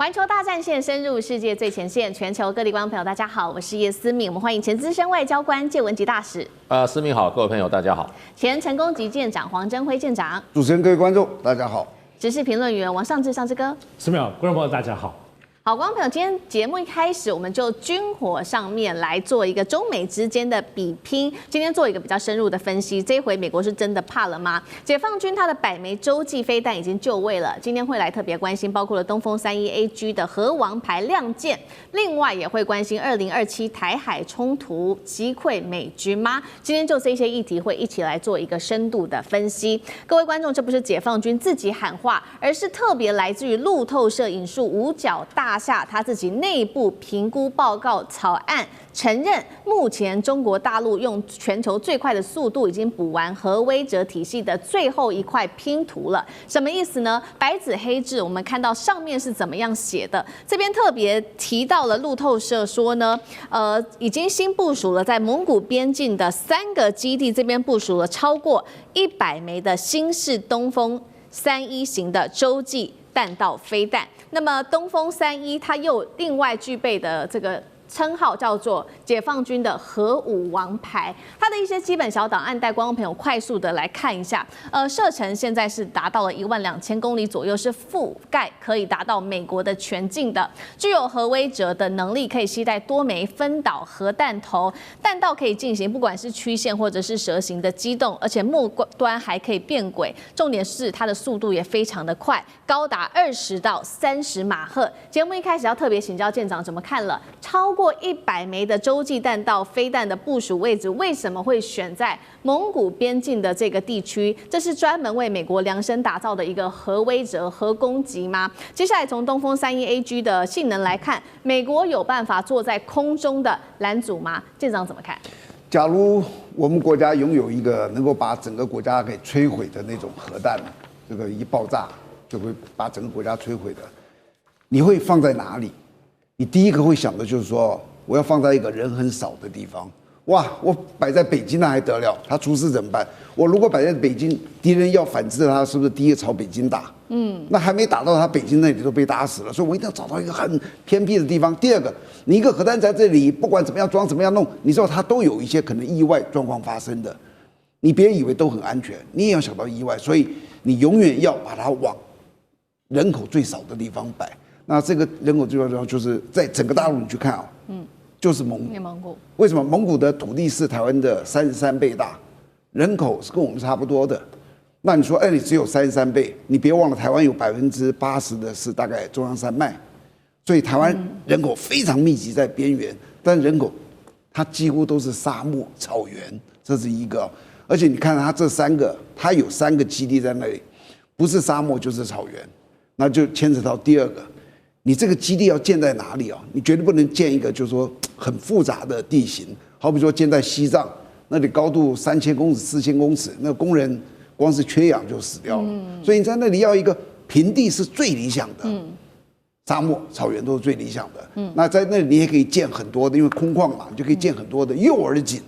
环球大战线深入世界最前线，全球各地观众朋友，大家好，我是叶思敏。我们欢迎前资深外交官介文吉大使。思敏好，各位朋友大家好。前成功级舰长黄征辉舰长。主持人、各位观众大家好。时事评论员王尚志尚志哥。思敏好，观众朋友大家好。好，观众朋友，今天节目一开始，我们就军火上面来做一个中美之间的比拼。今天做一个比较深入的分析，这一回美国是真的怕了吗？解放军它的100枚洲际飞弹已经就位了，今天会来特别关心，包括了东风31AG 的核王牌亮剑，另外也会关心2027台海冲突击溃美军吗？今天就这些议题会一起来做一个深度的分析。各位观众，这不是解放军自己喊话，而是特别来自于路透社引述五角大厦他自己内部评估报告草案，承认目前中国大陆用全球最快的速度已经补完核威慑体系的最后一块拼图了。什么意思呢？白纸黑字，我们看到上面是怎么样写的。这边特别提到了路透社说呢，已经新部署了在蒙古边境的3个基地，这边部署了超过100枚的新式东风31型的洲际弹道飞弹。那么东风31它又另外具备的这个称号叫做解放军的核武王牌，它的一些基本小档案带观众朋友快速的来看一下。射程现在是达到了12000公里左右，是覆盖可以达到美国的全境的，具有核威慑的能力，可以携带多枚分导核弹头，弹道可以进行不管是曲线或者是蛇形的机动，而且末端还可以变轨。重点是它的速度也非常的快，高达20到30马赫。节目一开始要特别请教舰长怎么看了超过100枚的洲际弹道飞弹的部署位置，为什么会选在蒙古边境的这个地区？这是专门为美国量身打造的一个核威慑、核攻击吗？接下来从东风31AG 的性能来看，美国有办法坐在空中的拦阻吗？舰长怎么看？假如我们国家拥有一个能够把整个国家给摧毁的那种核弹，这个一爆炸就会把整个国家摧毁的，你会放在哪里？你第一个会想的就是说，我要放在一个人很少的地方。哇，我摆在北京那还得了？他出事怎么办？我如果摆在北京，敌人要反制他，是不是第一个朝北京打？那还没打到他北京那里都被打死了，所以我一定要找到一个很偏僻的地方。第二个，你一个核弹在这里，不管怎么样装，怎么样弄，你知道它都有一些可能意外状况发生的。你别以为都很安全，你也要想到意外，所以你永远要把它往人口最少的地方摆。那这个人口最少的地方就是在整个大陆你去看啊，就是蒙古。为什么？蒙古的土地是台湾的33倍大，人口是跟我们差不多的。那你说，你只有33倍，你别忘了台湾有80%的是大概中央山脉，所以台湾人口非常密集在边缘，但人口它几乎都是沙漠草原，这是一个。而且你看它这3个，它有3个基地在那里，不是沙漠就是草原，那就牵扯到第二个。你这个基地要建在哪里啊？你绝对不能建一个就是说很复杂的地形，好比说建在西藏，那里高度3000公尺、4000公尺，那工人光是缺氧就死掉了。所以你在那里要一个平地是最理想的，沙漠、草原都是最理想的。那在那里你也可以建很多的，因为空旷嘛，你就可以建很多的诱饵井。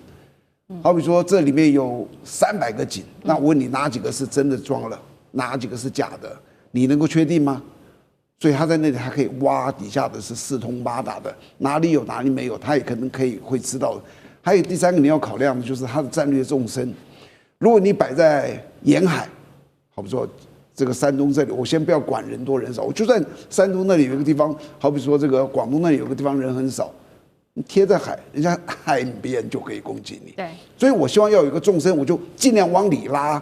好比说这里面有300个井，那我问你哪几个是真的装了，哪几个是假的？你能够确定吗？所以他在那里，他可以挖底下的是四通八达的，哪里有哪里没有，他也可能会知道的。还有第3个你要考量的就是它的战略纵深。如果你摆在沿海，好比说这个山东这里，我先不要管人多人少，我就算山东那里有一个地方，好比说这个广东那里有个地方人很少，你贴在海，人家海边就可以攻击你。对，所以我希望要有一个纵深，我就尽量往里拉。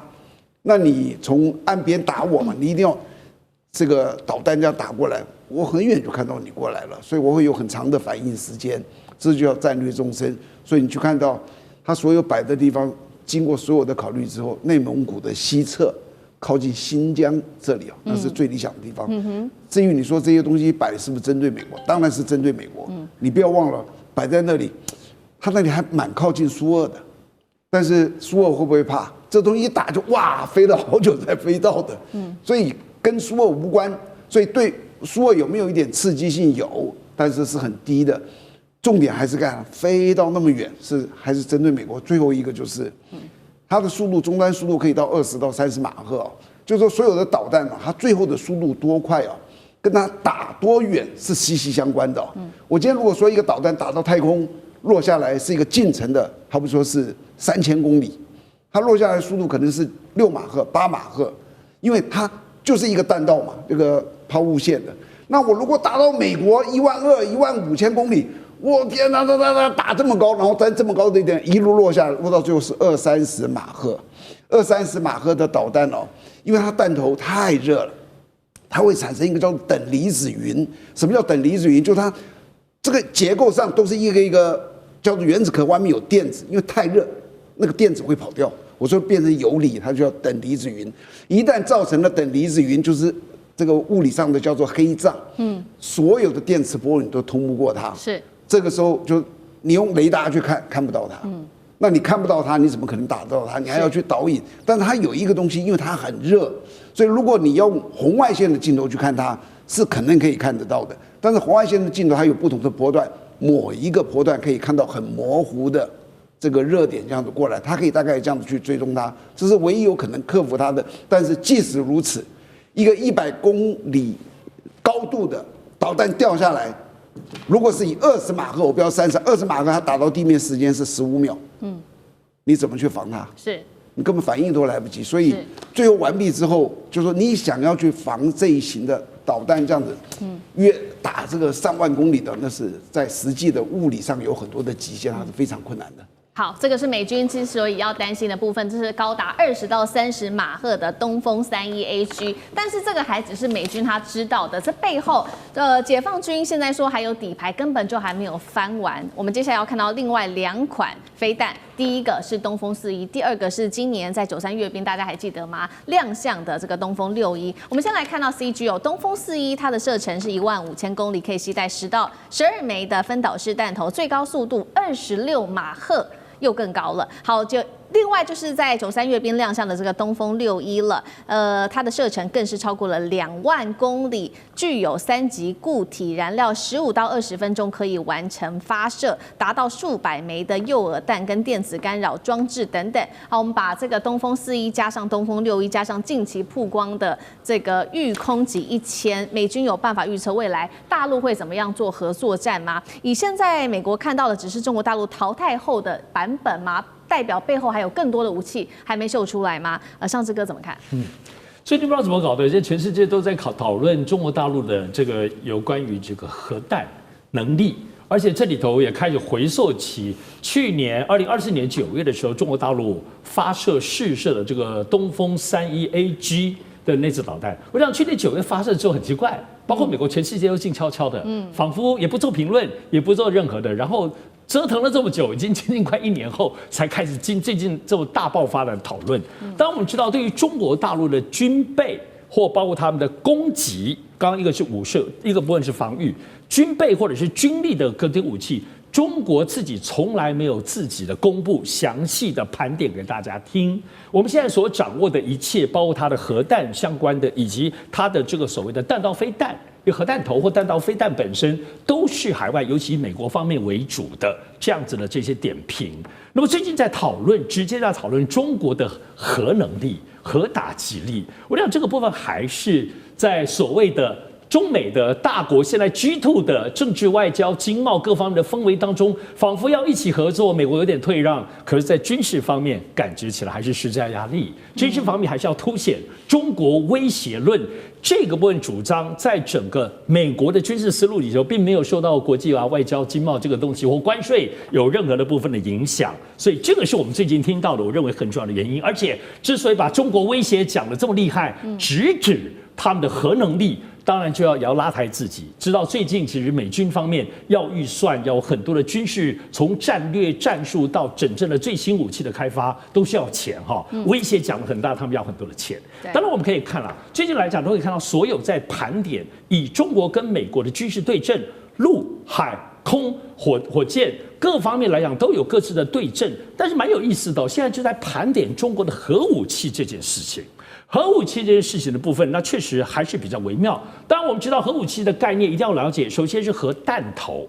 那你从岸边打我嘛，你一定要。这个导弹这样打过来，我很远就看到你过来了，所以我会有很长的反应时间，这就叫战略纵深。所以你去看到它所有摆的地方，经过所有的考虑之后，内蒙古的西侧靠近新疆这里啊，那是最理想的地方。至于你说这些东西摆是不是针对美国，当然是针对美国。你不要忘了摆在那里，它那里还蛮靠近苏俄的，但是苏俄会不会怕？这东西一打就哇，飞了好久才飞到的。所以。跟苏俄无关，所以对苏俄有没有一点刺激性？有，但是是很低的。重点还是看飞到那么远，还是针对美国。最后一个就是，它的速度终端速度可以到20到30马赫，就是说所有的导弹它最后的速度多快啊？跟它打多远是息息相关的。我今天如果说一个导弹打到太空落下来是一个近程的，好比说是3000公里，它落下来的速度可能是6马赫、8马赫，因为它就是一个弹道嘛，这个抛物线的。那我如果打到美国12000、15000公里，我天哪，打这么高，然后在这么高的一点一路落下来，落到最后是20-30马赫，20-30马赫的导弹哦，因为它弹头太热了，它会产生一个叫等离子云。什么叫等离子云？就是它这个结构上都是一个一个叫做原子核外面有电子，因为太热，那个电子会跑掉。我说变成游离，它就叫等离子云。一旦造成了等离子云，就是这个物理上的叫做黑障。所有的电磁波你都通不过它。是。这个时候就你用雷达去看不到它。那你看不到它，你怎么可能打得到它？你还要去导引。但是它有一个东西，因为它很热，所以如果你用红外线的镜头去看它，是可能可以看得到的。但是红外线的镜头它有不同的波段，某一个波段可以看到很模糊的这个热点这样子过来，它可以大概这样子去追踪它，这是唯一有可能克服它的。但是即使如此，一个100公里高度的导弹掉下来，如果是以20马赫，我不要30，20马赫它打到地面时间是15秒。你怎么去防它？是你根本反应都来不及。所以最后完毕之后，就说你想要去防这一型的导弹这样子，约打这个上万公里的，那是在实际的物理上有很多的极限，它是非常困难的。好，这个是美军之所以要担心的部分，这是高达20到30马赫的东风31AG，但是这个还只是美军他知道的，这背后解放军现在说还有底牌，根本就还没有翻完。我们接下来要看到另外2款飞弹，第一个是东风41，第二个是今年在93阅兵，大家还记得吗？亮相的这个东风61。我们先来看到 CG 哦，东风41它的射程是15000公里，可以携带10到12枚的分导式弹头，最高速度26马赫。又更高了。好，就另外就是在93阅兵亮相的这个东风61了，它的射程更是超过了2万公里，具有3级固体燃料，15到20分钟可以完成发射，达到数百枚的诱饵弹跟电子干扰装置等等。好，我们把这个东风41加上东风61加上近期曝光的这个御空击1000，美军有办法预测未来大陆会怎么样做合作战吗？以现在美国看到的只是中国大陆淘汰后的版本吗？代表背后还有更多的武器还没秀出来吗？尚志哥怎么看？最近不知道怎么搞的，现在全世界都在讨论中国大陆的这个有关于这个核弹能力，而且这里头也开始回溯起去年2024年9月的时候，中国大陆发射试射的这个东风31AG 的那支导弹。我想去年9月发射之后很奇怪，包括美国全世界都静悄悄的，仿佛也不做评论，也不做任何的，然后折腾了这么久，已经将近快1年后才开始最近这种大爆发的讨论。当然我们知道，对于中国大陆的军备或包括他们的攻击，刚刚一个是武射，一个部分是防御，军备或者是军力的各种武器，中国自己从来没有自己的公布详细的盘点给大家听。我们现在所掌握的一切，包括它的核弹相关的，以及它的这个所谓的弹道飞弹。因为核弹头或弹道飞弹本身都是海外，尤其以美国方面为主的这样子的这些点评。那么最近在讨论，直接在讨论中国的核能力、核打击力。我想这个部分还是在所谓的中美的大国现在 G2 的政治、外交、经贸各方面的氛围当中，仿佛要一起合作。美国有点退让，可是，在军事方面感觉起来还是施加压力。军事方面还是要凸显中国威胁论这个部分主张，在整个美国的军事思路里头，并没有受到国际外交、经贸这个东西或关税有任何的部分的影响。所以，这个是我们最近听到的，我认为很重要的原因。而且，之所以把中国威胁讲得这么厉害，直指他们的核能力。当然就要拉抬自己，知道最近其实美军方面要预算，要有很多的军事，从战略战术到整正的最新武器的开发，都需要钱哈。威胁讲得很大，他们要很多的钱。当然我们可以看了，最近来讲都可以看到，所有在盘点以中国跟美国的军事对阵，陆海空火箭各方面来讲都有各自的对阵，但是蛮有意思的，现在就在盘点中国的核武器这件事情。核武器这件事情的部分，那确实还是比较微妙。当然，我们知道核武器的概念一定要了解，首先是核弹头。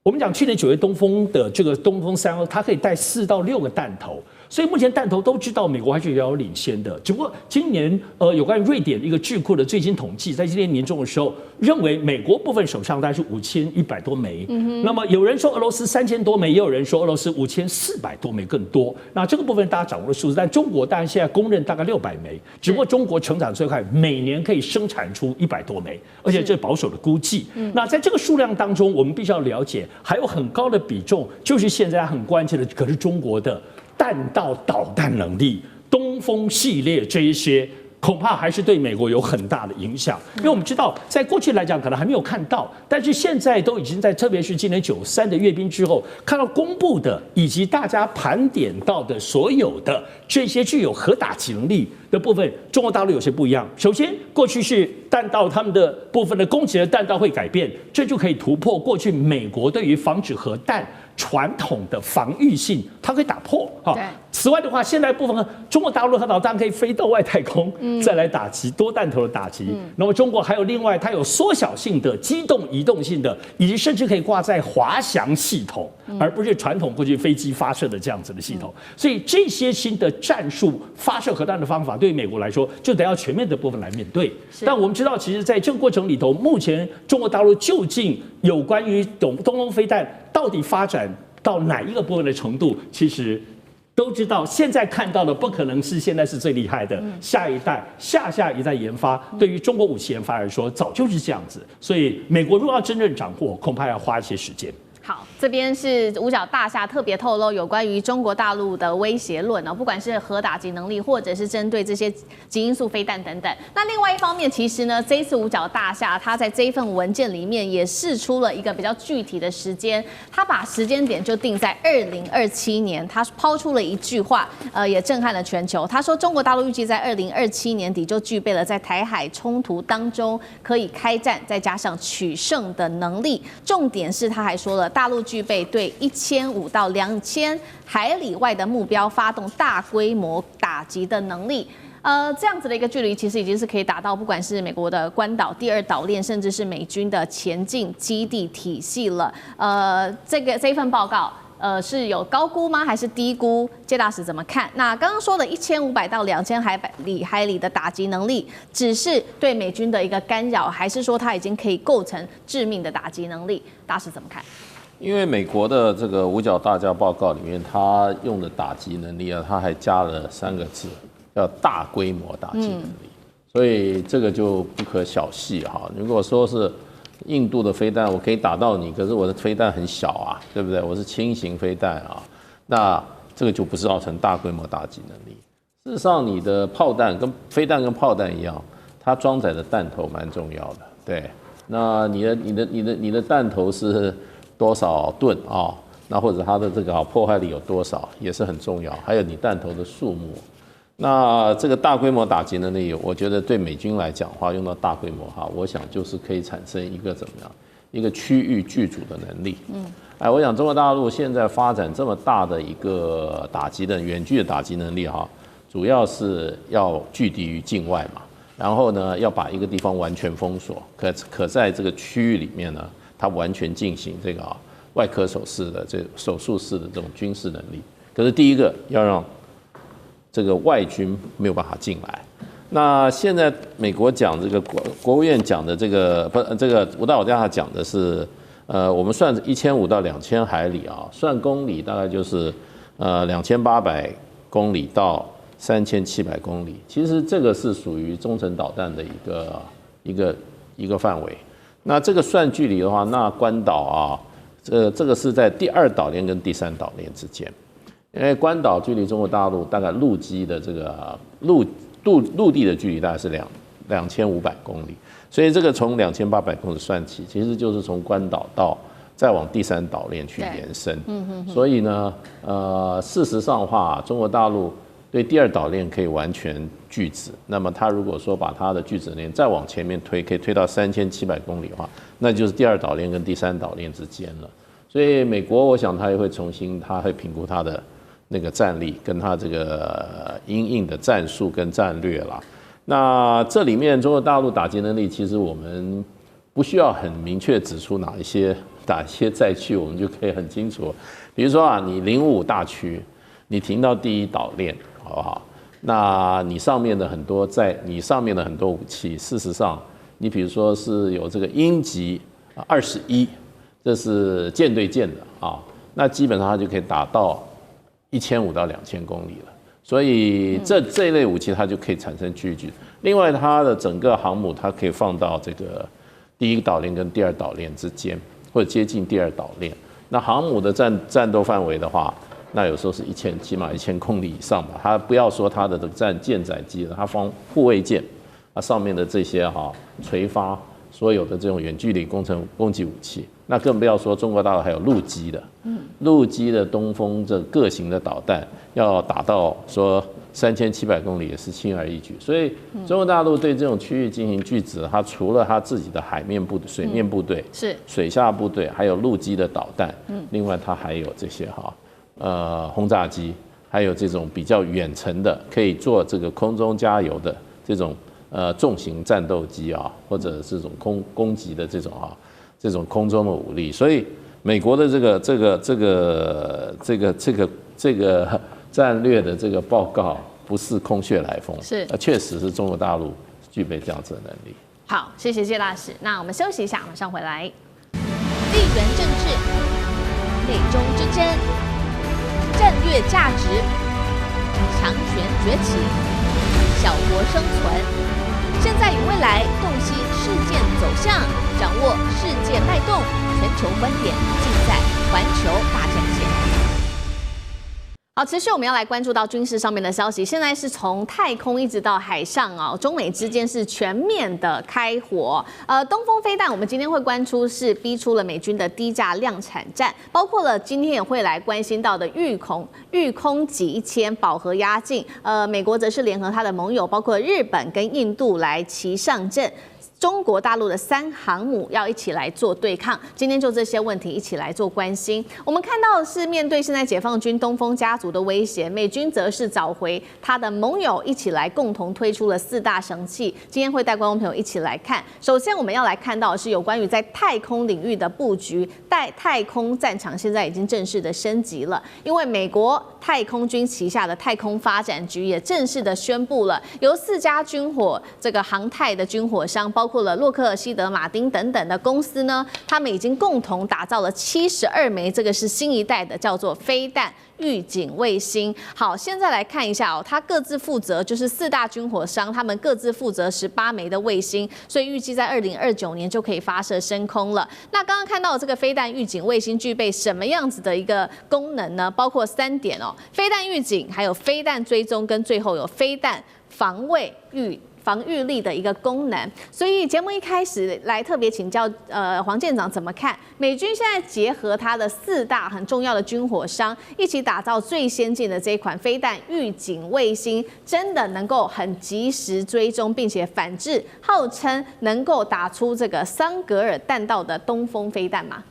我们讲去年9月东风的这个东风3号，它可以带4到6个弹头。所以目前弹头都知道美国还是遥遥领先的。只不过今年有关瑞典一个智库的最新统计，在今年年中的时候，认为美国部分手上大概是5100多枚。那么有人说俄罗斯3000多枚，也有人说俄罗斯5400多枚更多。那这个部分大家掌握的数字，但中国当然现在公认大概600枚，只不过中国成长最快，每年可以生产出100多枚，而且这是保守的估计。那在这个数量当中，我们必须要了解，还有很高的比重，就是现在很关键的，可是中国的弹道导弹能力，东风系列这一些，恐怕还是对美国有很大的影响。因为我们知道，在过去来讲可能还没有看到，但是现在都已经在，特别是今年93的阅兵之后，看到公布的以及大家盘点到的所有的这些具有核打击能力的部分，中国大陆有些不一样。首先，过去是弹道他们的部分的攻击的弹道会改变，这就可以突破过去美国对于防止核弹传统的防御性，它可以打破哈。此外的话，现在部分中国大陆核导弹可以飞到外太空，再来打击多弹头的打击。那么中国还有另外，它有缩小性的、机动移动性的，以及甚至可以挂在滑翔系统，而不是传统过去飞机发射的这样子的系统。所以这些新的战术发射核弹的方法，对于美国来说，就得要全面的部分来面对。但我们知道，其实在这个过程里头，目前中国大陆究竟有关于东风飞弹到底发展到哪一个部分的程度，其实都知道。现在看到的不可能是现在是最厉害的，下一代、下一代研发，对于中国武器研发来说，早就是这样子。所以美国如果要真正掌握，恐怕要花一些时间。好，这边是五角大厦特别透露有关于中国大陆的威胁论哦，不管是核打击能力，或者是针对这些极音速飞弹等等。那另外一方面，其实呢，这一次五角大厦它在这一份文件里面也释出了一个比较具体的时间，它把时间点就定在2027年。它抛出了一句话，也震撼了全球。他说，中国大陆预计在2027年底就具备了在台海冲突当中可以开战，再加上取胜的能力。重点是，他还说了，大陆具备对1500到2000海里外的目标发动大规模打击的能力。这样子的一个距离，其实已经是可以打到不管是美国的关岛、第2岛链，甚至是美军的前进基地体系了。这一份报告。是有高估吗？还是低估？介大使怎么看？那刚刚说的1500到2000海里的打击能力，只是对美军的一个干扰，还是说它已经可以构成致命的打击能力？大使怎么看？因为美国的这个五角大厦报告里面，它用的打击能力啊，它还加了3个字，叫大规模打击能力。所以这个就不可小觑哈。如果说是印度的飞弹，我可以打到你，可是我的飞弹很小啊，对不对？我是轻型飞弹啊，那这个就不是造成大规模打击能力。事实上，你的炮弹跟飞弹跟炮弹一样，它装载的弹头蛮重要的，对。那你的弹头是多少吨啊？那或者它的这个破坏力有多少，也是很重要。还有你弹头的数目。那这个大规模打击能力，我觉得对美军来讲的话，用到大规模哈，我想就是可以产生一个怎么样，一个区域剧组的能力。我想中国大陆现在发展这么大的一个打击的远距的打击能力哈，主要是要拒敌于境外嘛，然后呢，要把一个地方完全封锁，可在这个区域里面呢，它完全进行这个外科手术式的这种军事能力。可是第一个要让这个外军没有办法进来。那现在美国讲这个国务院讲的这个五角大厦讲的是，我们算1500到2000海里啊，算公里大概就是2800公里到3700公里。其实这个是属于中程导弹的一个范围。那这个算距离的话，那关岛啊，这个是在第2岛链跟第3岛链之间。因为关岛距离中国大陆大概陆基的这个陆地的距离大概是2500公里，所以这个从2800公里算起，其实就是从关岛到再往第3岛链去延伸。所以呢，事实上的话，中国大陆对第2岛链可以完全拒止。那么它如果说把它的拒止链再往前面推，可以推到3700公里的话，那就是第2岛链跟第3岛链之间了。所以美国，我想它也会它会评估它的那个战力跟它这个因应的战术跟战略啦。那这里面中国大陆打击能力，其实我们不需要很明确指出哪些载区，我们就可以很清楚。比如说你055大区，你停到第一岛链，好不好？那你上面的很多武器，事实上，你比如说是有这个鹰击21，这是舰对舰的啊，那基本上它就可以打到1500到2000公里了。所以这一类武器它就可以产生距离。另外，它的整个航母它可以放到这个第一岛链跟第二岛链之间，或者接近第二岛链。那航母的战斗范围的话，那有时候是起码1000公里以上吧。它不要说它的这个舰载机了，它放护卫舰，它上面的这些垂发所有的这种远距离攻击武器，那更不要说中国大陆还有陆基的，陆基的东风这各型的导弹要打到说3700公里也是轻而易举。所以中国大陆对这种区域进行拒止，它除了它自己的海面部队、水面部队、水下部队，还有陆基的导弹，另外它还有这些轰炸机，还有这种比较远程的可以做这个空中加油的这种重型战斗机啊，或者这种攻击的这种空中的武力。所以美国的这个战略的这个报告不是空穴来风，确实是中国大陆具备这样子的能力。好，谢谢谢大使。那我们休息一下，马上回来。地缘政治、美中之争、战略价值、强权崛起、小国生存。现在与未来，洞悉事件走向，掌握世界脉动，全球观点尽在环球大战线。好，持续我们要来关注到军事上面的消息。现在是从太空一直到海上哦，中美之间是全面的开火。东风飞弹，我们今天会关注是逼出了美军的低价量产战，包括了今天也会来关心到的御空级1000饱和压境。美国则是联合他的盟友，包括日本跟印度来齐上阵。中国大陆的3航母要一起来做对抗，今天就这些问题一起来做关心。我们看到的是面对现在解放军东风家族的威胁，美军则是找回他的盟友，一起来共同推出了4大神器。今天会带观众朋友一起来看。首先我们要来看到的是有关于在太空领域的布局，太空战场现在已经正式的升级了，因为美国太空军旗下的太空发展局也正式的宣布了，由4家航太的军火商，包括了洛克希德马丁等等的公司呢，他们已经共同打造了72枚，这个是新一代的叫做飞弹预警卫星。好，现在来看一下它各自负责就是4大军火商，他们各自负责18枚的卫星，所以预计在2029年就可以发射升空了。那刚刚看到的这个飞弹预警卫星具备什么样子的一个功能呢？包括3点哦，飞弹预警，还有飞弹追踪，跟最后有飞弹防御力的一个功能。所以节目一开始来特别请教黄舰长怎么看美军现在结合它的4大很重要的军火商一起打造最先进的这一款飞弹预警卫星，真的能够很及时追踪并且反制号称能够打出这个桑格尔弹道的东风飞弹吗？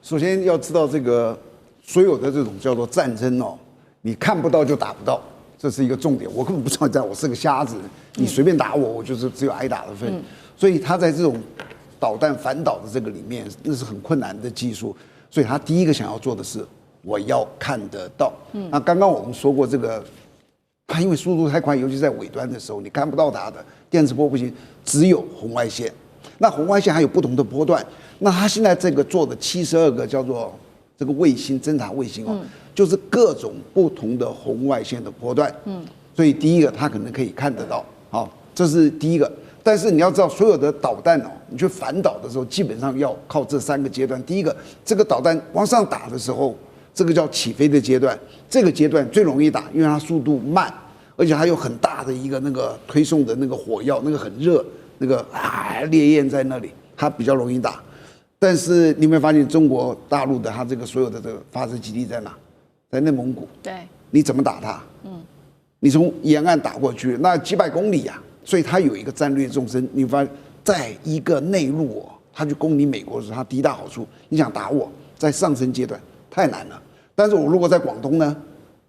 首先要知道这个所有的这种叫做战争哦，你看不到就打不到，这是一个重点。我根本不知道我是个瞎子，你随便打我，我就是只有挨打的份。所以他在这种导弹反导的这个里面，那是很困难的技术。所以他第一个想要做的是，我要看得到。那刚刚我们说过，这个它因为速度太快，尤其在尾端的时候，你看不到它的电磁波不行，只有红外线。那红外线还有不同的波段。那他现在这个做的72个叫做这个卫星侦察卫星哦，就是各种不同的红外线的波段。所以第一个它可能可以看得到，好，这是第一个。但是你要知道，所有的导弹哦，你去反导的时候，基本上要靠这3个阶段。第一个，这个导弹往上打的时候，这个叫起飞的阶段，这个阶段最容易打，因为它速度慢，而且还有很大的一个那个推送的那个火药，那个很热，那个烈焰在那里，它比较容易打。但是你有没有发现，中国大陆的它这个所有的这个发射基地在哪？在内蒙古。对，你怎么打它？你从沿岸打过去，那几百公里呀，所以它有一个战略纵深。你发现，在一个内陆哦，它去攻你美国的时候，它第一大好处，你想打我，在上升阶段太难了。但是我如果在广东呢，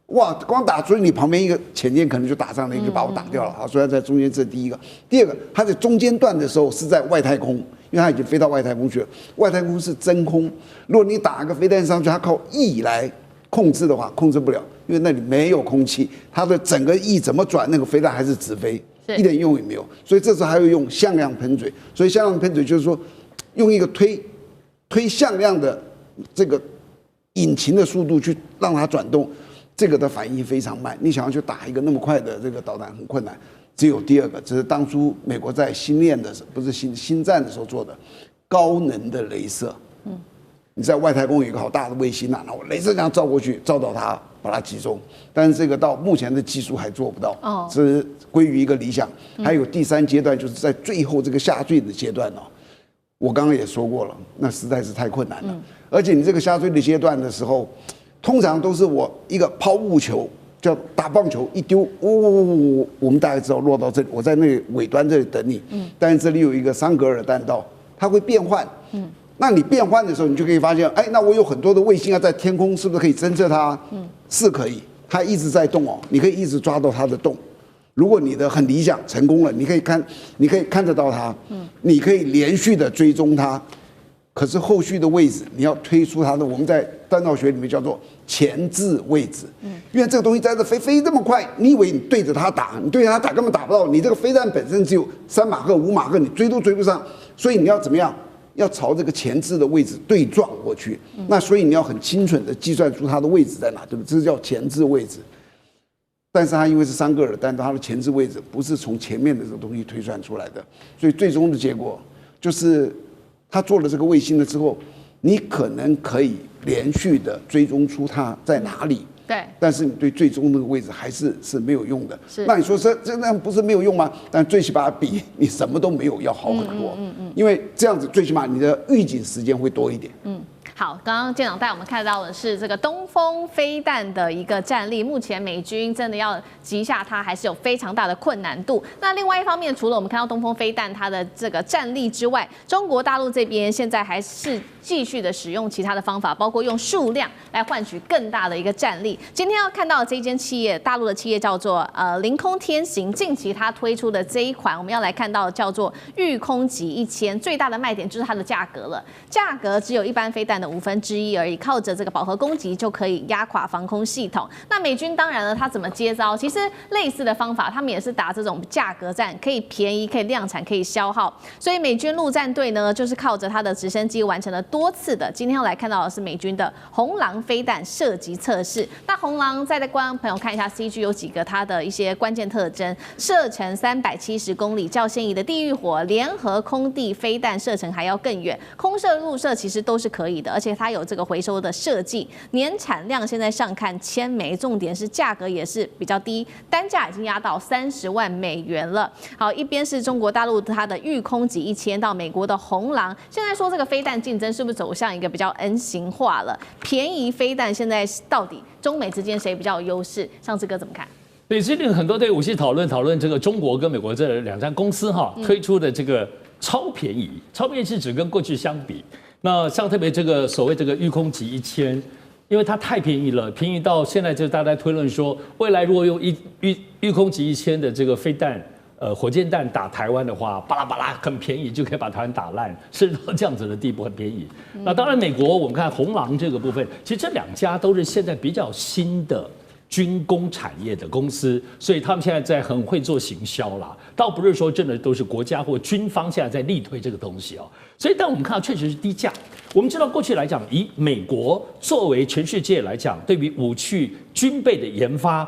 哇，光打追你旁边一个潜舰可能就打上来，就把我打掉了啊！所以在中间这是第一个。第二个，它在中间段的时候是在外太空。因为它已经飞到外太空去了，外太空是真空。如果你打一个飞弹上去，它靠翼来控制的话，控制不了，因为那里没有空气，它的整个翼怎么转，那个飞弹还是直飞，一点用也没有。所以这时候还要用向量喷嘴，所以向量喷嘴就是说，用一个推向量的这个引擎的速度去让它转动，这个的反应非常慢。你想要去打一个那么快的这个导弹很困难。只有第二个，这是当初美国在星链的时候，不是星战的时候做的高能的镭射。你在外太空有一个好大的卫星啊，然后镭射这样照过去，照到它，把它击中。但是这个到目前的技术还做不到，是归于一个理想。还有第3阶段，就是在最后这个下坠的阶段哦。我刚刚也说过了，那实在是太困难了。而且你这个下坠的阶段的时候，通常都是我一个抛物球。叫打棒球一丢，我们大概知道落到这里，我在那尾端这里等你。但是这里有一个桑格尔弹道，它会变换。那你变换的时候，你就可以发现，哎，那我有很多的卫星要在天空，是不是可以侦测它？是可以，它一直在动哦，你可以一直抓到它的动。如果你的很理想成功了，你可以看得到它，你可以连续的追踪它。可是后续的位置，你要推出它的，我们在弹道学里面叫做前置位置。因为这个东西在这飞这么快，你以为你对着它打，你对着它打根本打不到，你这个飞弹本身只有3马赫、5马赫，你追都追不上。所以你要怎么样？要朝这个前置的位置对撞过去。那所以你要很精准的计算出它的位置在哪，对不对？这叫前置位置。但是它因为是桑格尔弹道，它的前置位置不是从前面的这个东西推算出来的，所以最终的结果就是。他做了这个卫星了之后，你可能可以连续的追踪出它在哪里。对。但是你对最终那个位置还是没有用的。那你说这样不是没有用吗？但最起码比你什么都没有要好很多。因为这样子最起码你的预警时间会多一点。好，刚刚舰长带我们看到的是这个东风飞弹的一个战力，目前美军真的要击下它，还是有非常大的困难度。那另外一方面，除了我们看到东风飞弹它的这个战力之外，中国大陆这边现在还是继续的使用其他的方法，包括用数量来换取更大的一个战力。今天要看到的这间企业，大陆的企业叫做凌空天行，近期它推出的这一款，我们要来看到叫做御空级1000，最大的卖点就是它的价格了，价格只有一般飞弹的1/5而已，靠着这个饱和攻击就可以压垮防空系统。那美军当然了，它怎么接招？其实类似的方法，他们也是打这种价格战，可以便宜，可以量产，可以消耗。所以美军陆战队呢，就是靠着它的直升机完成了多次的。今天要来看到的是美军的红狼飞弹射击测试。那红狼再观众朋友看一下 CG 有几个它的一些关键特征：射程370公里，较现役的地狱火联合空地飞弹射程还要更远，空射、陆射其实都是可以的，而且它有这个回收的设计，年产量现在上看1000枚，重点是价格也是比较低，单价已经压到30万美元了。好，一边是中国大陆它的御空级1000，到美国的红狼，现在说这个飞弹竞争是不是走向一个比较 N 型化了？便宜飞弹现在到底中美之间谁比较有优势？上次哥怎么看？对，最近很多对武器讨论这个中国跟美国这2家公司推出的这个超便宜是指跟过去相比。那像特别这个所谓这个御空级1000，因为它太便宜了，便宜到现在就大家推论说，未来如果用御空级1000的这个飞弹，火箭弹打台湾的话，巴拉巴拉很便宜就可以把台湾打烂，甚至到这样子的地步很便宜。那当然，美国我们看红狼这个部分，其实这2家都是现在比较新的军工产业的公司，所以他们现在很会做行销啦，倒不是说真的都是国家或军方现在在力推这个东西哦。所以，但我们看到确实是低价。我们知道过去来讲，以美国作为全世界来讲，对于武器军备的研发，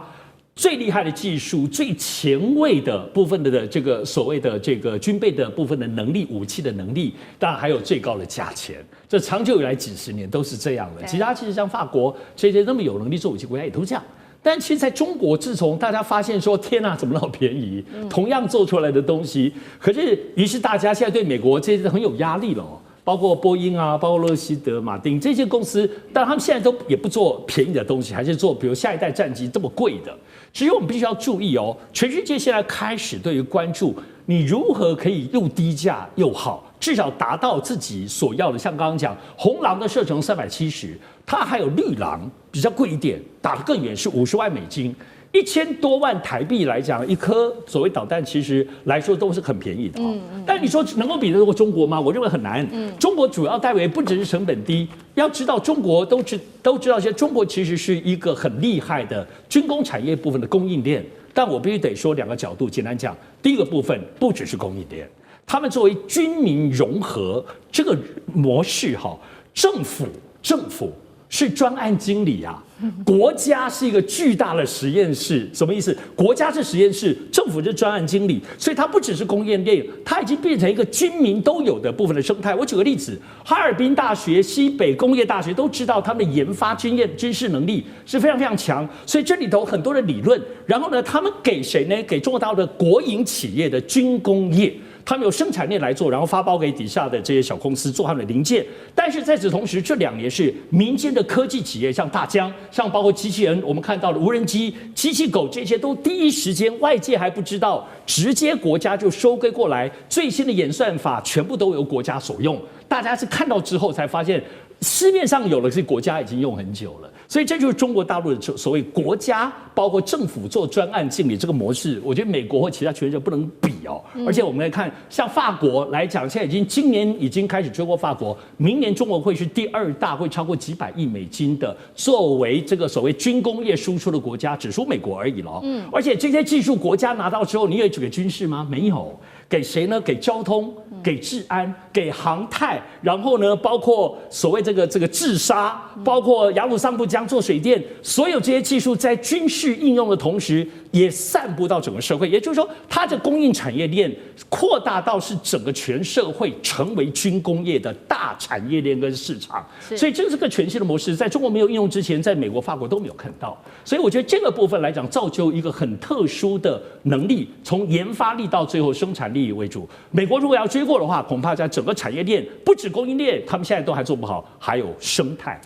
最厉害的技术、最前卫的部分的这个所谓的这个军备的部分的能力、武器的能力，当然还有最高的价钱。这长久以来几十年都是这样的。其实像法国这些那么有能力做武器国家也都这样。但其实在中国，自从大家发现说天哪，怎么那么便宜，同样做出来的东西，可是于是大家现在对美国这些很有压力了哦。包括波音啊，包括洛希德马丁这些公司，但他们现在都也不做便宜的东西，还是做比如下一代战机这么贵的。只有我们必须要注意哦，全世界现在开始对于关注你如何可以又低价又好，至少达到自己所要的。像刚刚讲，红狼的射程370，它还有绿狼比较贵一点，打得更远是50万美金。1000多万台币来讲，一颗所谓导弹其实来说都是很便宜的哦。但你说能够比得过中国吗？我认为很难。中国主要代为不只是成本低，要知道中国都知道，现在中国其实是一个很厉害的军工产业部分的供应链。但我必须得说2个角度，简单讲，第一个部分不只是供应链，他们作为军民融合这个模式哈，政府是专案经理啊，国家是一个巨大的实验室，什么意思？国家是实验室，政府是专案经理，所以它不只是工业链，它已经变成一个军民都有的部分的生态。我举个例子，哈尔滨大学、西北工业大学都知道他们的研发军事能力是非常非常强，所以这里头很多的理论，然后呢，他们给谁呢？给中国大陆的国营企业的军工业。他们有生产链来做，然后发包给底下的这些小公司做他们的零件。但是在此同时，这2年是民间的科技企业，像大疆，像包括机器人，我们看到的无人机、机器狗这些，都第一时间外界还不知道，直接国家就收归过来，最新的演算法全部都由国家所用。大家是看到之后才发现，市面上有的是国家已经用很久了。所以这就是中国大陆的所谓国家，包括政府做专案经理这个模式，我觉得美国或其他全世界不能比哦。而且我们来看，像法国来讲，现在今年已经开始追过法国，明年中国会是第2大，会超过几百亿美金的，作为这个所谓军工业输出的国家，只输美国而已了。而且这些技术国家拿到之后，你有给军事吗？没有。给谁呢？给交通，给治安，给航太，然后呢，包括所谓这个治沙，包括雅鲁藏布江做水电，所有这些技术在军事应用的同时，也散布到整个社会。也就是说，它的供应产业链扩大到是整个全社会成为军工业的大产业链跟市场。所以这是个全新的模式，在中国没有应用之前，在美国、法国都没有看到。所以我觉得这个部分来讲，造就一个很特殊的能力，从研发力到最后生产力为主。美国如果要追过的话，恐怕在整个产业链，不止供应链，他们现在都还做不好，还有生态。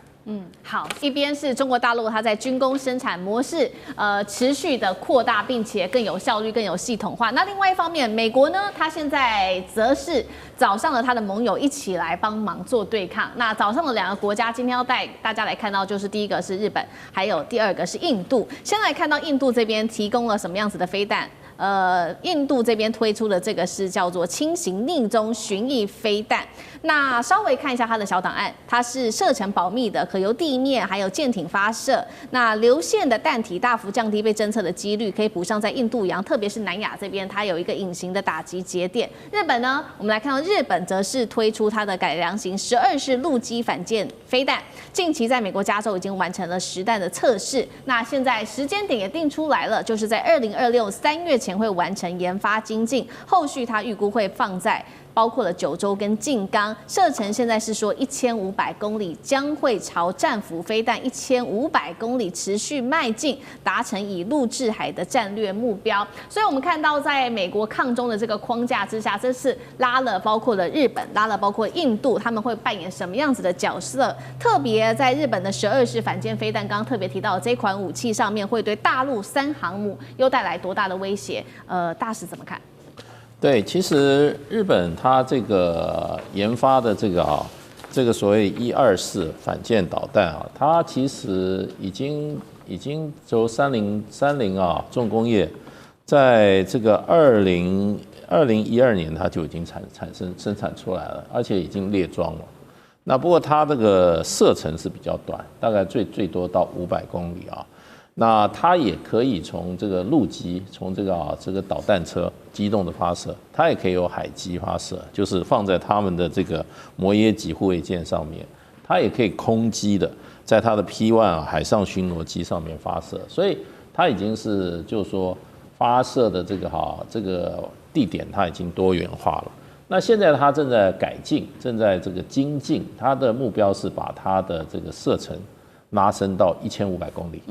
好，一边是中国大陆它在军工生产模式持续的扩大，并且更有效率、更有系统化。那另外一方面，美国呢，它现在则是找上了它的盟友一起来帮忙做对抗。那找上了2个国家，今天要带大家来看到，就是第一个是日本，还有第2个是印度。先来看到印度这边提供了什么样子的飞弹。印度这边推出的这个是叫做轻型逆中巡弋飞弹。那稍微看一下它的小档案，它是射程保密的，可由地面还有舰艇发射。那流线的弹体大幅降低被侦测的几率，可以补上在印度洋，特别是南亚这边，它有一个隐形的打击节点。日本呢，我们来看到日本则是推出它的改良型12式陆基反舰飞弹，近期在美国加州已经完成了实弹的测试。那现在时间点也定出来了，就是在2026 3月前会完成研发精进，后续它预估会放在包括了九州跟静冈，射程现在是说1500公里，将会朝战斧飞弹1500公里持续迈进，达成以陆制海的战略目标。所以我们看到，在美国抗中的这个框架之下，这次拉了包括了日本，拉了包括印度，他们会扮演什么样子的角色？特别在日本的12式反舰飞弹，刚刚特别提到这款武器上面会对大陆3航母又带来多大的威胁？大使怎么看？对，其实日本它这个研发的这个所谓124反舰导弹啊，它其实已经由30重工业在这个2012年它就已经生产出来了，而且已经列装了。那不过它这个射程是比较短，大概最多到500公里啊。那它也可以从这个陆基，从这个导弹车机动的发射，它也可以有海基发射，就是放在他们的这个摩耶级护卫舰上面，它也可以空基的，在它的 P1海上巡逻机上面发射，所以它已经是就是说发射的这个地点它已经多元化了。那现在它正在改进，正在这个精进，它的目标是把它的这个射程拉升到1500公里。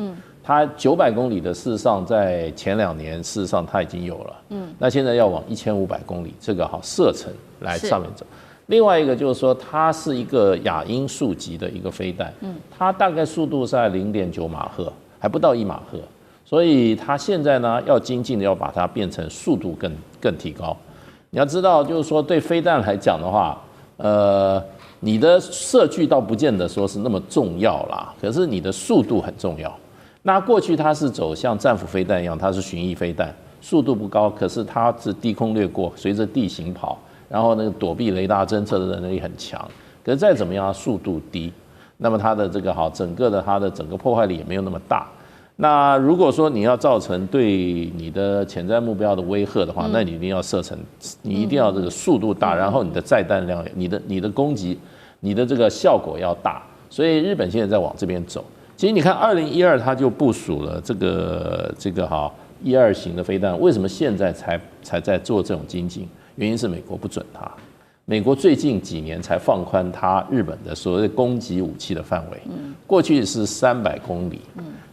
它900公里的，事实上在前2年，事实上它已经有了。那现在要往1500公里这个射程来上面走。另外一个就是说，它是一个亚音速级的一个飞弹，它大概速度在0.9马赫，还不到1马赫，所以它现在呢要精进的，要把它变成速度更提高。你要知道，就是说对飞弹来讲的话，你的射距倒不见得说是那么重要啦，可是你的速度很重要。那过去它是走像战斧飞弹一样，它是巡弋飞弹，速度不高，可是它是低空掠过，随着地形跑，然后那个躲避雷达侦测的能力很强。可是再怎么样，速度低，那么它的这个整个破坏力也没有那么大。那如果说你要造成对你的潜在目标的威吓的话，那你一定要射程，你一定要这个速度大，然后你的载弹量，你的攻击，你的这个效果要大。所以日本现在在往这边走。其实你看，2012它就部署了这个12型的飞弹，为什么现在才在做这种精进？原因是美国不准它。美国最近几年才放宽它日本的所谓攻击武器的范围，过去是300公里，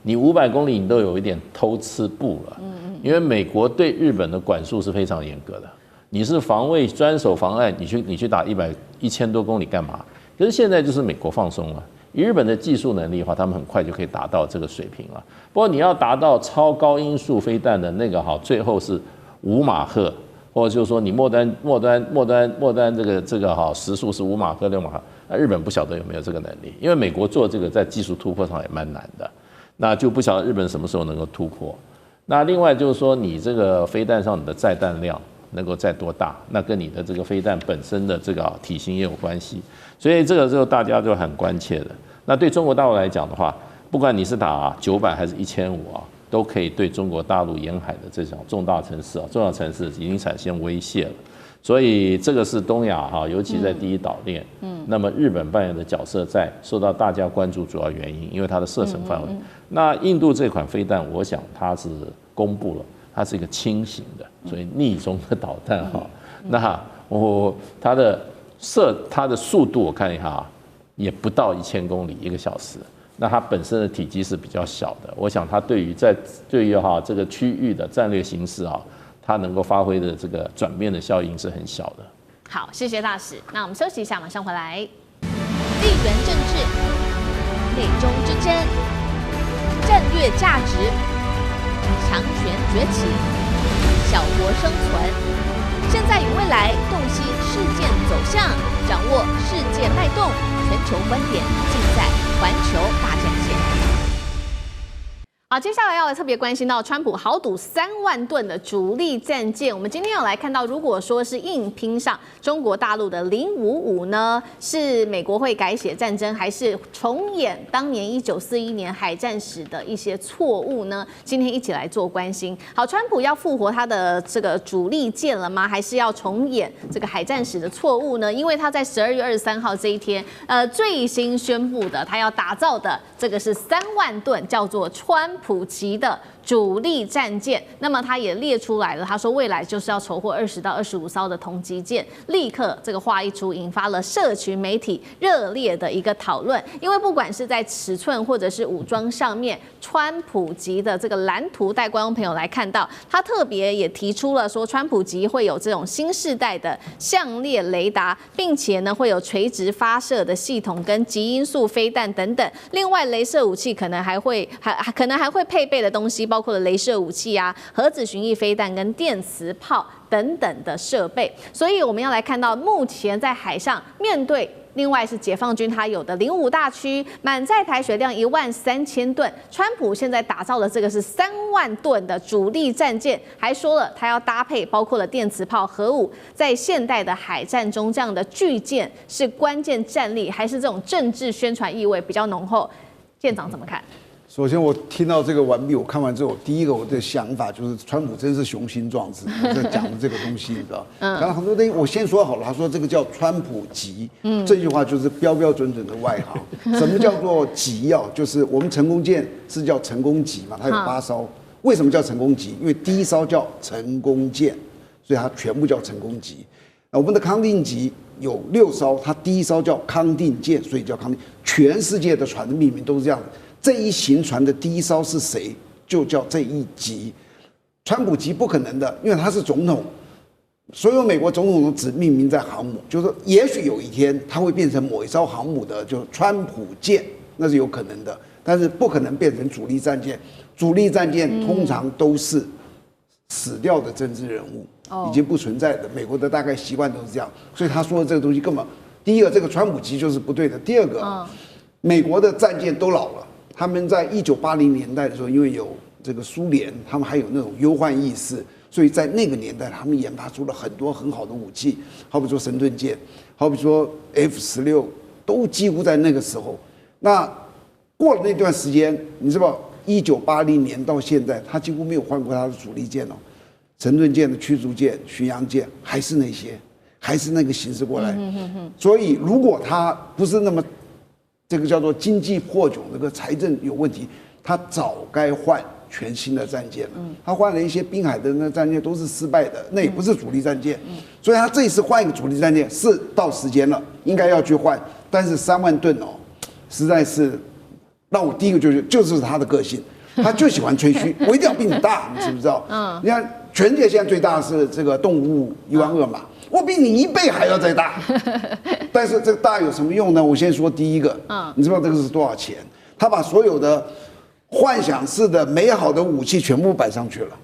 你500公里你都有一点偷吃步了，因为美国对日本的管束是非常严格的，你是防卫专守防岸，你去打1000多公里干嘛？可是现在就是美国放松了，以日本的技术能力的话，他们很快就可以达到这个水平了。不过你要达到超高音速飞弹的那个最后是5马赫。或者就是说你末端这个时速是5马赫6马赫，那日本不晓得有没有这个能力，因为美国做这个在技术突破上也蛮难的，那就不晓得日本什么时候能够突破。那另外就是说你这个飞弹上你的载弹量能够载多大，那跟你的这个飞弹本身的这个体型也有关系，所以这个就大家就很关切的。那对中国大陆来讲的话，不管你是打900还是1500都可以对中国大陆沿海的这种重要城市已经产生威胁了，所以这个是东亚尤其在第一岛链，那么日本扮演的角色在受到大家关注主要原因，因为它的射程范围。那印度这款飞弹，我想它是公布了，它是一个轻型的，所以逆中的导弹那它的速度我看一下也不到1000公里1个小时。那它本身的体积是比较小的，我想它对于这个区域的战略形势它能够发挥的这个转变的效应是很小的。好，谢谢大使。那我们休息一下，马上回来。地缘政治、美中之争、战略价值、强权崛起、小国生存，现在与未来洞悉事件走向，掌握世界脉动，全球观点尽在环球大战线。好，接下来要来特别关心到川普豪赌3万吨的主力战舰。我们今天要来看到，如果说是硬拼上中国大陆的055呢，是美国会改写战争，还是重演当年1941年海战时的一些错误呢？今天一起来做关心。好，川普要复活他的这个主力舰了吗？还是要重演这个海战时的错误呢？因为他在12月23号这一天，最新宣布的，他要打造的这个是3万吨，叫做川普级的主力战舰。那么他也列出来了，他说未来就是要筹获20到25艘的同级舰。立刻这个话一出，引发了社群媒体热烈的一个讨论。因为不管是在尺寸或者是武装上面，川普级的这个蓝图带观众朋友来看到，他特别也提出了说，川普级会有这种新世代的相列雷达，并且呢会有垂直发射的系统跟极音速飞弹等等。另外，雷射武器可能还会配备的东西，包括了雷射武器啊、核子巡弋飞弹跟电磁炮等等的设备。所以我们要来看到，目前在海上面对。另外是解放军它有的05大驱满载排水量13000吨，川普现在打造的这个是3万吨的主力战舰，还说了他要搭配包括了电磁炮、核武，在现代的海战中这样的巨舰是关键战力，还是这种政治宣传意味比较浓厚？舰长怎么看？首先，我听到这个完毕，我看完之后，第一个我的想法就是，川普真是雄心壮志，在讲的这个东西，你知道？然后很多东西我先说好了，他说这个叫川普级，这句话就是标标准准的外行。什么叫做级就是我们成功舰是叫成功级嘛，它有8艘。为什么叫成功级？因为第一艘叫成功舰，所以它全部叫成功级。我们的康定级有6艘，它第一艘叫康定舰，所以叫康定。全世界的船的命名都是这样的。这一型船的第一艘是谁，就叫这一级。川普级不可能的，因为他是总统，所有美国总统都只命名在航母，就是说也许有一天他会变成某一艘航母的，就川普舰，那是有可能的，但是不可能变成主力战舰。主力战舰通常都是死掉的政治人物，已经不存在的。美国的大概习惯都是这样，所以他说的这个东西根本，第一个这个川普级就是不对的，第二个，美国的战舰都老了。他们在1980年代的时候，因为有这个苏联，他们还有那种忧患意识，所以在那个年代，他们研发出了很多很好的武器，好比说神盾舰，好比说 F-16，都几乎在那个时候。那过了那段时间，你知道，1980年到现在，他几乎没有换过他的主力舰哦，神盾舰的驱逐舰、巡洋舰还是那些，还是那个形式过来。所以，如果他不是那么这个叫做经济破窘，这个财政有问题，他早该换全新的战舰了。他换了一些滨海的那战舰都是失败的，那也不是主力战舰。所以他这一次换一个主力战舰是到时间了，应该要去换。但是3万吨哦，实在是。那我第一个就是他的个性，他就喜欢吹嘘，我一定要比你大，你知不知道？你看全世界现在最大的是这个动物12000嘛，我比你1倍还要再大。但是这个大有什么用呢？我先说第一个，你知道这个是多少钱？他把所有的幻想式的美好的武器全部摆上去了。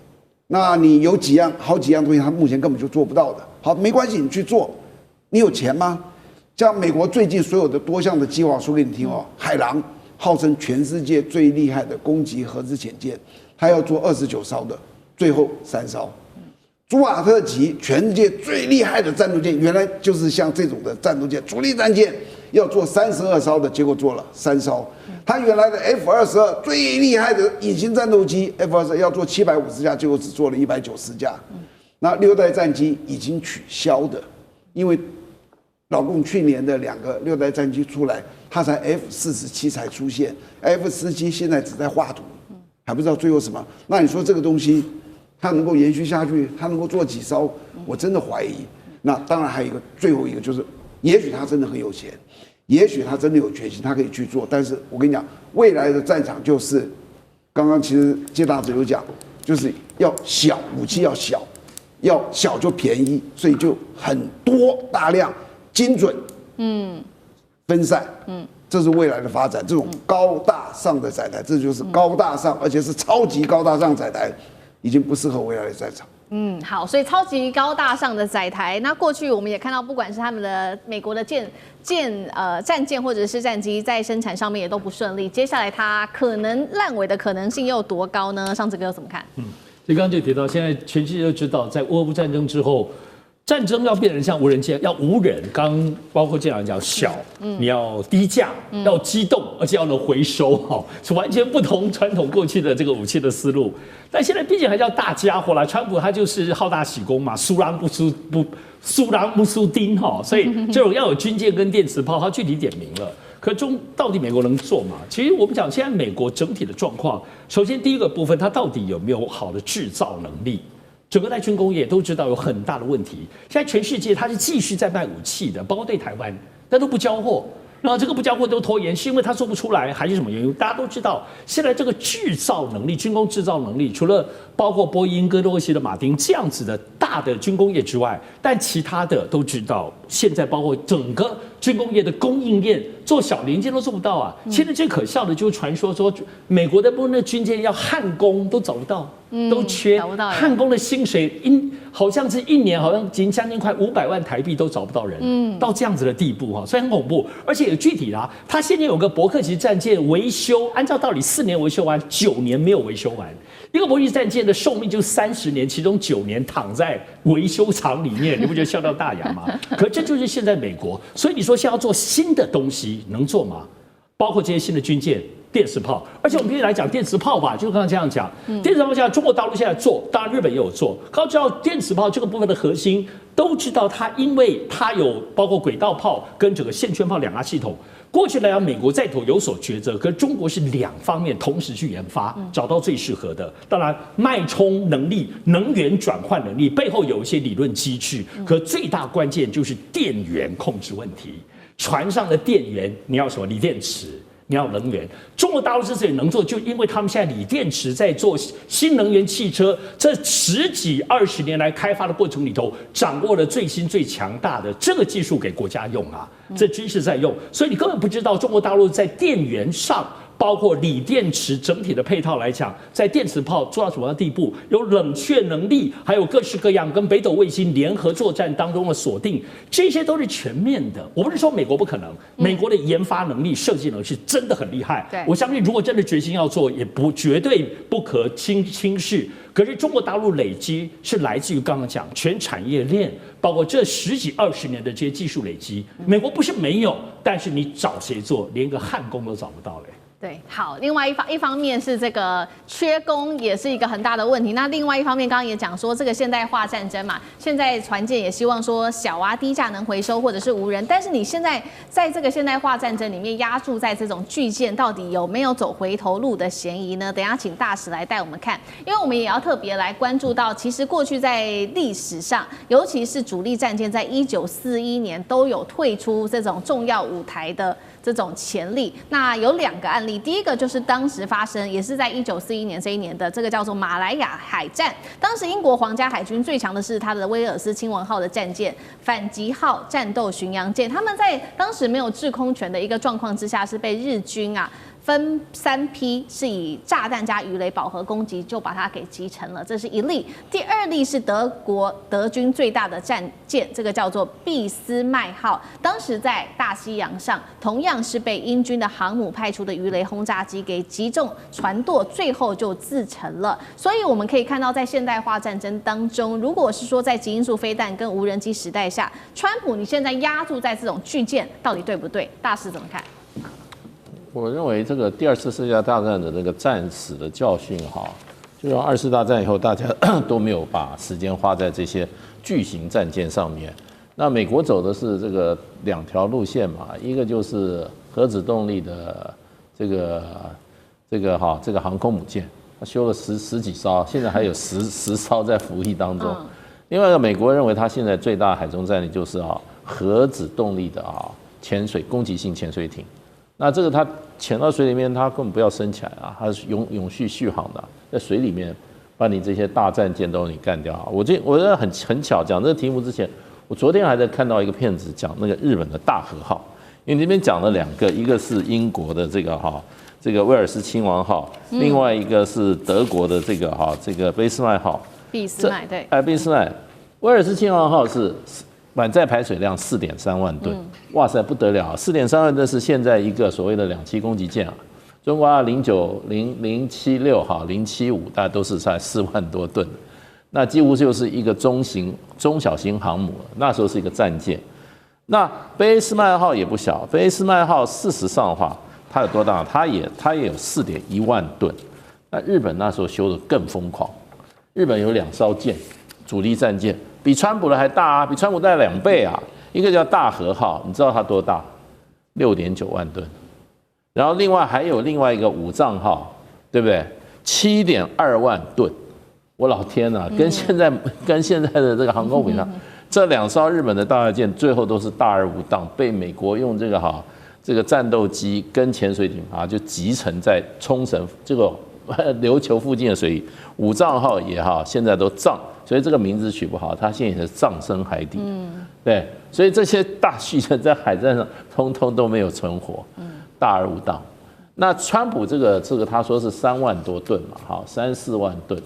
那你有好几样东西，他目前根本就做不到的。好，没关系，你去做，你有钱吗？像美国最近所有的多项的计划，说给你听哦，海狼。号称全世界最厉害的攻击核子潜舰，他要做29艘的，最后3艘。朱瓦特级全世界最厉害的战斗舰，原来就是像这种的战斗舰，主力战舰要做32艘的，结果做了3艘。他原来的 F-22最厉害的隐形战斗机 F-22要做750架，结果只做了190架。那6代战机已经取消的，因为老共去年的2个6代战机出来。它才 F-47才出现 ，F-17现在只在画图，还不知道最后什么。那你说这个东西它能够延续下去，它能够做几艘？我真的怀疑。那当然还有一个最后一个就是，也许他真的很有钱，也许他真的有决心，他可以去做。但是我跟你讲，未来的战场就是，刚刚其实介大使有讲，就是要小，武器要小就便宜，所以就很多大量精准，分散，这是未来的发展。这种高大上的载台，这就是高大上，而且是超级高大上载台，已经不适合未来的战场。好，所以超级高大上的载台，那过去我们也看到，不管是他们的美国的战舰或者是战机，在生产上面也都不顺利。接下来它可能烂尾的可能性又有多高呢？上次哥怎么看？所以刚刚就提到，现在全世界都知道，在俄乌战争之后。战争要变成像无人机，要无人。刚包括这样讲小，你要低价，要机动，而且要能回收，是完全不同传统过去的这个武器的思路。但现在毕竟还叫大家伙啦，川普他就是好大喜功嘛，苏朗不输丁哈，所以这种要有军舰跟电磁炮，他具体点名了。可到底美国能做吗？其实我们讲，现在美国整体的状况，首先第一个部分，它到底有没有好的制造能力？整个在军工业都知道有很大的问题。现在全世界它是继续在卖武器的，包括对台湾，但都不交货。然后这个不交货都拖延，是因为它做不出来，还是什么原因？大家都知道，现在这个制造能力、军工制造能力，除了包括波音跟洛克希德马丁这样子的大的军工业之外，但其他的都知道，现在包括整个军工业的供应链，做小零件都做不到啊。现在最可笑的就是传说美国的那军舰要焊工都找不到。都缺，焊工的薪水好像是1年好像将近快500万台币都找不到人，到这样子的地步哈，所以很恐怖。而且有具体啦，他现在有个伯克级战舰维修，按照道理4年维修完，9年没有维修完。一个伯克级战舰的寿命就30年，其中9年躺在维修厂里面，你不觉得笑掉大牙吗？可这就是现在美国，所以你说现在要做新的东西，能做吗？包括这些新的军舰。电磁炮，而且我们必须来讲电磁炮吧，就是刚刚这样讲，电磁炮现在中国大陆现在做，当然日本也有做。刚知道电磁炮这个部分的核心，都知道它，因为它有包括轨道炮跟整个线圈炮2大系统。过去来讲，美国在头有所抉择，可是中国是2方面同时去研发，找到最适合的。当然，脉冲能力、能源转换能力背后有一些理论机制，可最大关键就是电源控制问题。船上的电源，你要什么？锂电池。你要能源，中国大陆之所以能做，就因为他们现在锂电池在做新能源汽车，这10几20年来开发的过程里头，掌握了最新最强大的这个技术给国家用啊，这军事在用，所以你根本不知道中国大陆在电源上，包括锂电池整体的配套来讲，在电磁炮做到什么地步，有冷却能力，还有各式各样跟北斗卫星联合作战当中的锁定，这些都是全面的。我不是说美国不可能，美国的研发能力、设计能力是真的很厉害。我相信，如果真的决心要做，也绝对不可轻视。可是中国大陆累积是来自于刚刚讲全产业链，包括这10几20年的这些技术累积。美国不是没有，但是你找谁做，连个焊工都找不到嘞。对，好，另外一方面是这个缺工也是一个很大的问题。那另外一方面，刚刚也讲说这个现代化战争嘛，现在船舰也希望说小啊低价能回收或者是无人，但是你现在在这个现代化战争里面压注在这种巨舰，到底有没有走回头路的嫌疑呢？等一下请大使来带我们看，因为我们也要特别来关注到，其实过去在历史上，尤其是主力战舰在1941年都有退出这种重要舞台的这种潜力。那有2个案例，第一个就是当时发生，也是在1941年这一年的这个叫做马来亚海战。当时英国皇家海军最强的是它的威尔斯亲王号的战舰、反击号战斗巡洋舰，他们在当时没有制空权的一个状况之下，是被日军分3批，是以炸弹加鱼雷饱和攻击，就把它给击沉了。这是一例。第2例是德军最大的战舰，这个叫做俾斯麦号，当时在大西洋上，同样是被英军的航母派出的鱼雷轰炸机给击中船舵，最后就自沉了。所以我们可以看到，在现代化战争当中，如果是说在极音速飞弹跟无人机时代下，川普你现在压注在这种巨舰，到底对不对？大师怎么看？我认为这个第2次世界大战的这个战史的教训就是2次大战以后，大家都没有把时间花在这些巨型战舰上面。那美国走的是这个2条路线嘛，一个就是核子动力的这个航空母舰，它修了十几艘，现在还有10艘在服役当中。另外一个，美国认为它现在最大的海中战力就是核子动力的潜水攻击性潜水艇。那这个它潜到水里面，它根本不要升起来它是永续续航的，在水里面把你这些大战舰都你干掉。我觉得很巧，讲这个题目之前，我昨天还在看到一个片子，讲那个日本的大和号，因为这边讲了2个，一个是英国的这个威尔斯亲王号，另外一个是德国的这个俾斯麦号。俾斯麦对，俾斯麦，威尔斯亲王号是满载排水量4.3万吨，哇塞不得了！4.3万吨是现在一个所谓的2栖攻击舰中国09、076、075，大概都是在4万多吨，那几乎就是一个中小型航母了。那时候是一个战舰。那俾斯麦号也不小，俾斯麦号事实上的话，它有多大？它也有4.1万吨。那日本那时候修的更疯狂，日本有2艘舰，主力战舰。比川普的还大比川普大2倍一个叫大和号，你知道它多大？6.9万吨。然后另外还有另外一个武藏号，对不对？7.2万吨。我老天哪，跟现在的这个航空母舰，这2艘日本的大舰最后都是大而无当，被美国用这个战斗机跟潜水艇就集成在冲绳这个琉球附近的水域。武藏号也现在都藏。所以这个名字取不好，它现在也是葬身海底。对，所以这些大巨舰在海战上通通都没有存活，大而无当。那川普这个他说是3万多吨嘛，3、4万吨。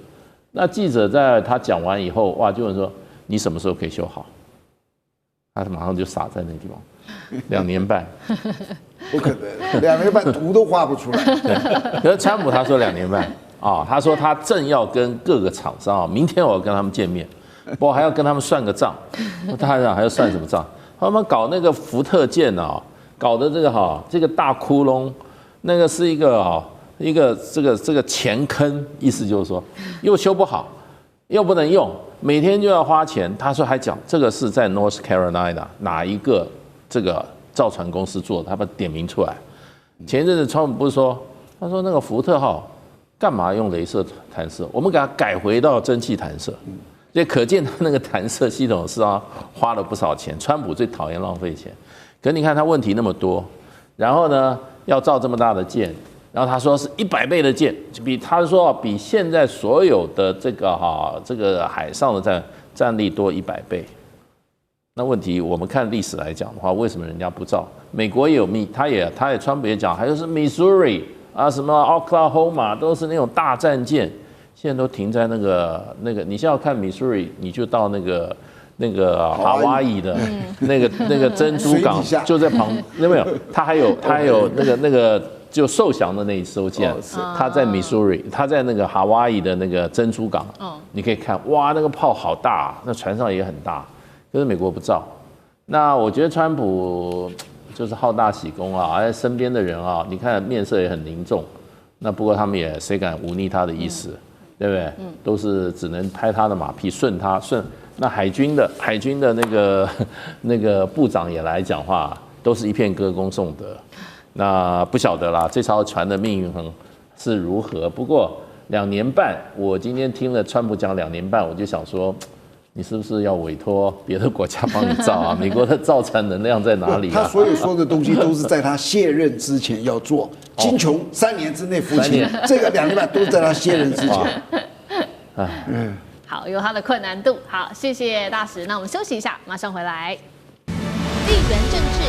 那记者在他讲完以后，哇，就问说你什么时候可以修好？他马上就傻在那地方，2年半。不可能，2年半图都画不出来。可是川普他说2年半。他说他正要跟各个厂商明天我要跟他们见面，我还要跟他们算个账。他还要算什么账？他们搞那个福特舰搞的这个大窟窿，那个是一个这个钱坑，意思就是说又修不好，又不能用，每天就要花钱。他说还讲这个是在 North Carolina 哪一个这个造船公司做的，他把点名出来。前一阵子川普不是说，他说那个福特号。干嘛用雷射弹射？我们给它改回到蒸汽弹射，所以可见它那个弹射系统是花了不少钱。川普最讨厌浪费钱，可你看他问题那么多，然后呢要造这么大的舰，然后他说是100倍的舰，比现在所有的这个海上的战力多100倍。那问题我们看历史来讲的话，为什么人家不造？美国也有他也川普也讲，还有是 Missouri。啊，什么 Oklahoma 都是那种大战舰，现在都停在那个，你现在要看 Missouri， 你就到那个夏威夷的那个珍珠港，就在旁，有没有？它还有那个就受降的那一艘舰，它在 Missouri， 它在那个夏威夷的那个珍珠港，你可以看，哇，那个炮好大，那船上也很大，可是美国不造。那我觉得川普就是好大喜功啊，而且身边的人啊，你看面色也很凝重。那不过他们也谁敢忤逆他的意思，对不对？都是只能拍他的马屁，顺。那海军的那个部长也来讲话，都是一片歌功颂德。那不晓得啦，这艘船的命运是如何？不过2年半，我今天听了川普讲2年半，我就想说，你是不是要委托别的国家帮你造啊？美国的造船能量在哪里啊？他所有说的东西都是在他卸任之前要做。金琼3年之内服刑，这个2年半都是在他卸任之前。好，有它的困难度。好，谢谢大使。那我们休息一下，马上回来。地缘政治、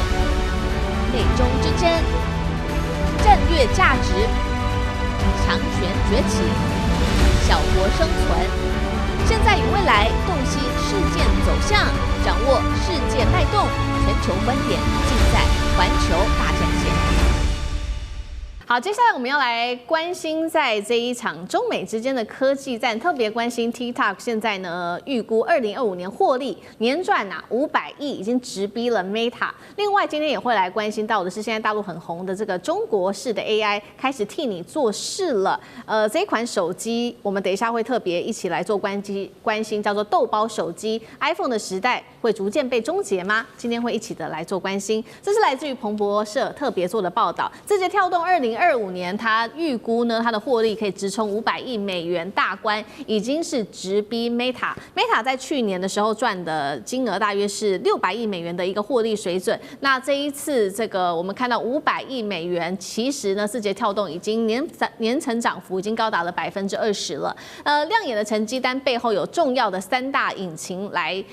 美中之争、战略价值、强权崛起、小国生存，现在与未来洞悉事件走向，掌握世界脉动，全球观点尽在环球大战线。好，接下来我们要来关心在这一场中美之间的科技战，特别关心 TikTok 现在呢预估2025年获利年赚500亿，已经直逼了 Meta。另外，今天也会来关心到的是，现在大陆很红的这个中国式的 AI 开始替你做事了。这一款手机，我们等一下会特别一起来做关心，叫做豆包手机 ，iPhone 的时代会逐渐被终结吗？今天会一起的来做关心。这是来自于彭博社特别做的报道。字节跳动2025年，它预估呢，它的获利可以直冲500亿美元大关，已经是直逼 Meta。Meta 在去年的时候赚的金额大约是600亿美元的一个获利水准。那这一次这个我们看到500亿美元，其实呢，字节跳动已经年成长幅已经高达了20%了。亮眼的成绩单背后有重要的3大引擎来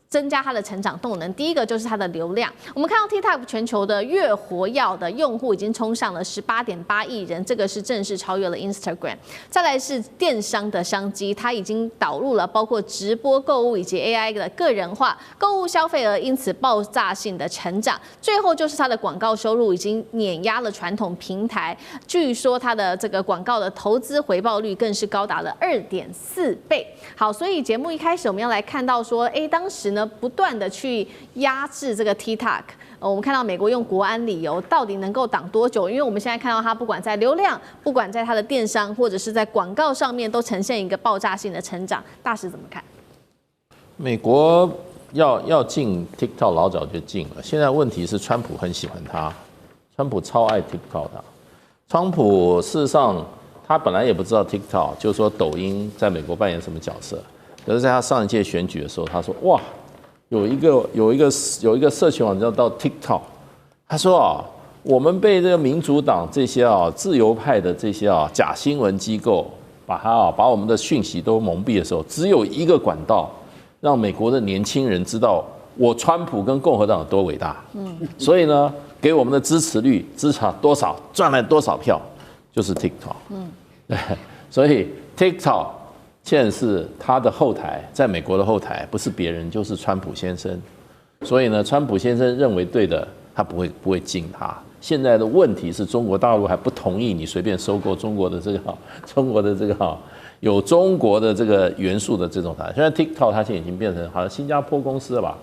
增加它的成长动能。第一个就是它的流量，我们看到 TikTok 全球的月活跃的用户已经冲上了18.8亿人，这个是正式超越了 Instagram。再来是电商的商机，它已经导入了包括直播购物以及 AI 的个人化购物消费额，因此爆炸性的成长。最后就是它的广告收入已经碾压了传统平台，据说它的这个广告的投资回报率更是高达了2.4倍。好，所以节目一开始我们要来看到说，当时呢不断的去压制这个 TikTok。我们看到美国用国安理由，到底能够挡多久？因为我们现在看到它不管在流量，不管在它的电商，或者是在广告上面，都呈现一个爆炸性的成长。大使怎么看？美国要进 TikTok 老早就进了，现在问题是川普很喜欢它，川普超爱 TikTok 的。川普事实上他本来也不知道 TikTok， 就是说抖音在美国扮演什么角色。可是在他上一届选举的时候，他说哇，有一个社群网站叫 TikTok， 他说我们被这个民主党这些自由派的这些假新闻机构把我们的讯息都蒙蔽的时候，只有一个管道让美国的年轻人知道我川普跟共和党有多伟大。所以呢，给我们的支持率支持多少，赚了多少票，就是 TikTok。对，所以 TikTok 现在是他的后台，在美国的后台不是别人就是川普先生。所以呢，川普先生认为对的，他不会禁他。现在的问题是中国大陆还不同意你随便收购中国的这个有中国的这个元素的这种台。现在 TikTok 它现在已经变成好像新加坡公司了吧？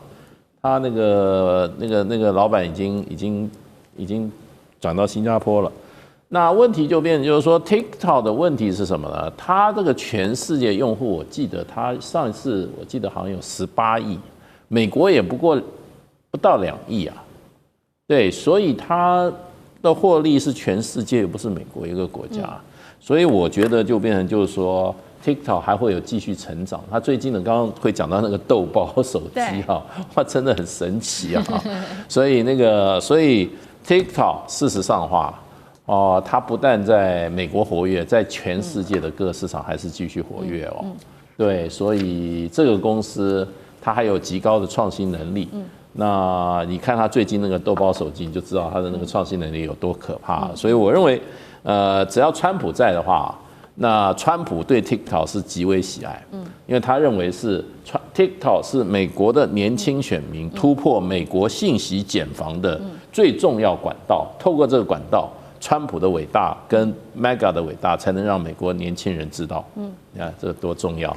他那个老板已经转到新加坡了。那问题就变成就是说 TikTok 的问题是什么呢？它这个全世界用户，我记得它上一次我记得好像有18亿，美国也不到2亿啊。对，所以它的获利是全世界，又不是美国一个国家。所以我觉得就变成就是说 TikTok 还会有继续成长。它最近的刚刚会讲到那个豆包手机哇，真的很神奇啊。所以TikTok 事实上的话，它不但在美国活跃，在全世界的各个市场还是继续活跃对，所以这个公司它还有极高的创新能力。那你看它最近那个豆包手机，你就知道它的那个创新能力有多可怕。所以我认为，只要川普在的话，那川普对 TikTok 是极为喜爱，因为他认为是TikTok 是美国的年轻选民突破美国信息茧房的最重要管道，透过这个管道。川普的伟大跟 Mega 的伟大，才能让美国年轻人知道。你看这多重要。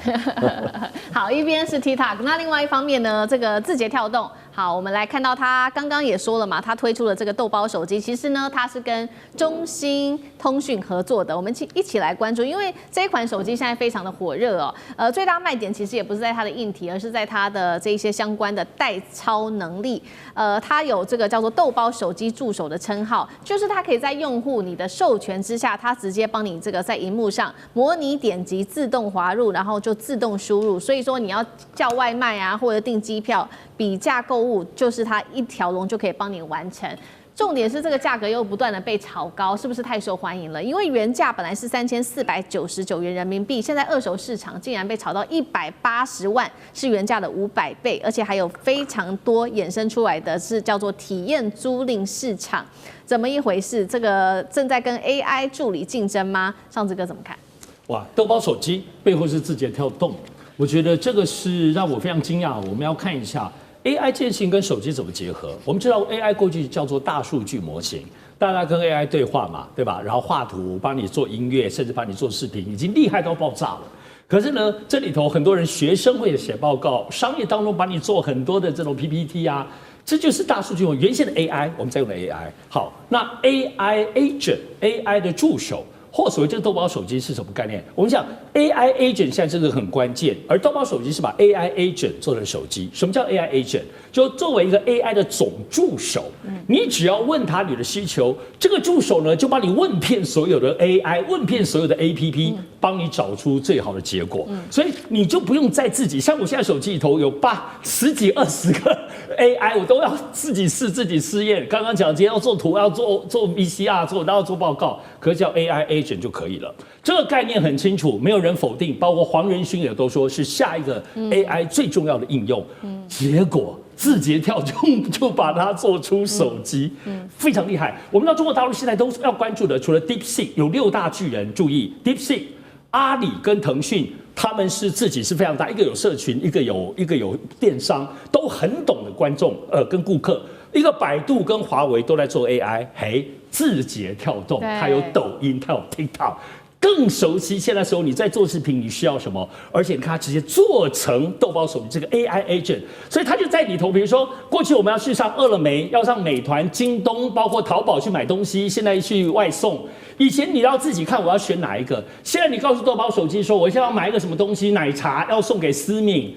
好，一边是 TikTok， 那另外一方面呢，这个字节跳动。好，我们来看到他刚刚也说了嘛，他推出了这个豆包手机，其实呢，它是跟中兴通讯合作的。我们一起来关注，因为这一款手机现在非常的火热哦。最大卖点其实也不是在它的硬体，而是在它的这一些相关的代操能力。它有这个叫做豆包手机助手的称号，就是它可以在用户你的授权之下，它直接帮你这个在荧幕上模拟点击，自动滑入，然后就自动输入。所以说你要叫外卖啊，或者订机票、比价购物，就是它一条龙就可以帮你完成。重点是这个价格又不断的被炒高，是不是太受欢迎了？因为原价本来是3499元人民币，现在二手市场竟然被炒到180万，是原价的500倍，而且还有非常多衍生出来的是叫做体验租赁市场，怎么一回事？这个正在跟 AI 助理竞争吗？上志哥怎么看？哇，豆包手机背后是字节跳动，我觉得这个是让我非常惊讶。我们要看一下。AI 这件事情跟手机怎么结合？我们知道 AI 过去叫做大数据模型，大家跟 AI 对话嘛，对吧？然后画图，帮你做音乐，甚至帮你做视频，已经厉害到爆炸了。可是呢，这里头很多人学生会写报告，商业当中帮你做很多的这种 PPT 啊，这就是大数据模型原先的 AI， 我们在用的 AI。好，那 AI agent，AI 的助手。或所谓这个豆包手机是什么概念？我们讲 AI agent 现在这个很关键，而豆包手机是把 AI agent 做成手机。什么叫 AI agent？ 就作为一个 AI 的总助手，你只要问他你的需求，这个助手呢就帮你问遍所有的 AI， 问遍所有的 APP， 帮你找出最好的结果。所以你就不用再自己，像我现在手机里头有10几20个 AI， 我都要自己试自己试验。刚刚讲今天要做图，要做 VCR， 然后要做报告，可是叫 AI agent 就可以了。这个概念很清楚，没有人否定，包括黄仁勋也都说是下一个 AI 最重要的应用。结果字节跳动就把它做出手机，非常厉害。我们到中国大陆现在都要关注的，除了 DeepSeek 有6大巨人，注意 DeepSeek、阿里跟腾讯，他们是自己是非常大，一个有社群，一个有电商，都很懂的观众跟顾客。一个百度跟华为都在做 AI， 字节跳动它有抖音，它有 TikTok。更熟悉现在时候你在做视频，你需要什么？而且你看它直接做成豆包手机这个 AI agent， 所以它就在里头。比如说，过去我们要去上饿了么，要上美团、京东，包括淘宝去买东西，现在去外送。以前你要自己看我要选哪一个，现在你告诉豆包手机说，我现在要买一个什么东西，奶茶要送给思敏。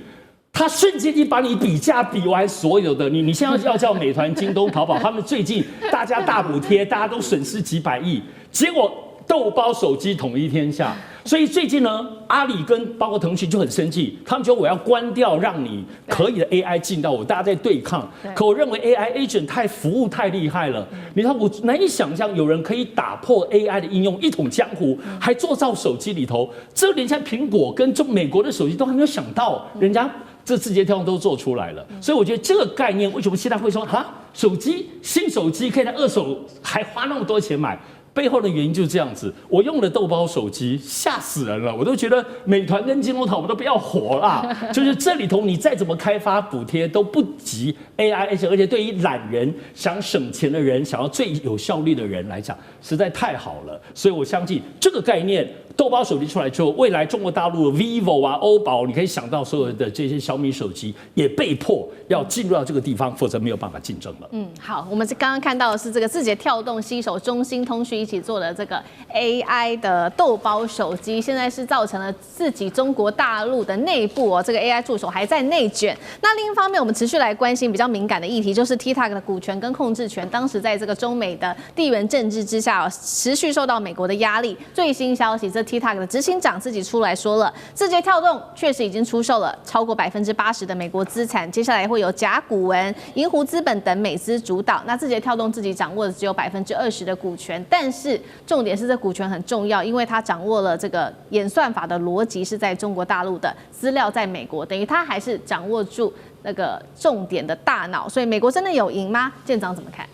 他瞬间就把你比价比完所有的你现在要叫美团、京东、淘宝，他们最近大家大补贴，大家都损失几百亿，结果豆包手机统一天下。所以最近呢，阿里跟包括腾讯就很生气，他们觉得我要关掉让你可以的 AI 进到我，大家在对抗。可我认为 AI agent 服务太厉害了，你看我难以想象有人可以打破 AI 的应用，一统江湖，还做到手机里头，这连现在苹果跟美国的手机都还没有想到，人家这字节跳动都做出来了。所以我觉得这个概念为什么现在会说手机新手机可以在二手还花那么多钱买？背后的原因就是这样子，我用的豆包手机吓死人了，我都觉得美团跟京东淘宝都不要活啦。就是这里头你再怎么开发补贴都不及 AI， 而且对于懒人想省钱的人，想要最有效率的人来讲，实在太好了。所以我相信这个概念，豆包手机出来之后，未来中国大陆的 vivo 啊、欧宝，你可以想到所有的这些小米手机也被迫要进入到这个地方，否则没有办法竞争了。好，我们刚刚看到的是这个字节跳动携手中兴通讯一起做的这个 AI 的豆包手机，现在是造成了自己中国大陆的内部这个 AI 助手还在内卷。那另一方面，我们持续来关心比较敏感的议题，就是 TikTok 的股权跟控制权，当时在这个中美的地缘政治之下，持续受到美国的压力。最新消息，这 TikTok 的执行长自己出来说了，字节跳动确实已经出售了超过80%的美国资产，接下来会有甲骨文、银湖资本等美资主导。那字节跳动自己掌握的只有20%的股权，但是重点是这股权很重要，因为它掌握了这个演算法的逻辑是在中国大陆的，资料在美国，等于它还是掌握住那个重点的大脑。所以美国真的有赢吗？舰长怎么看？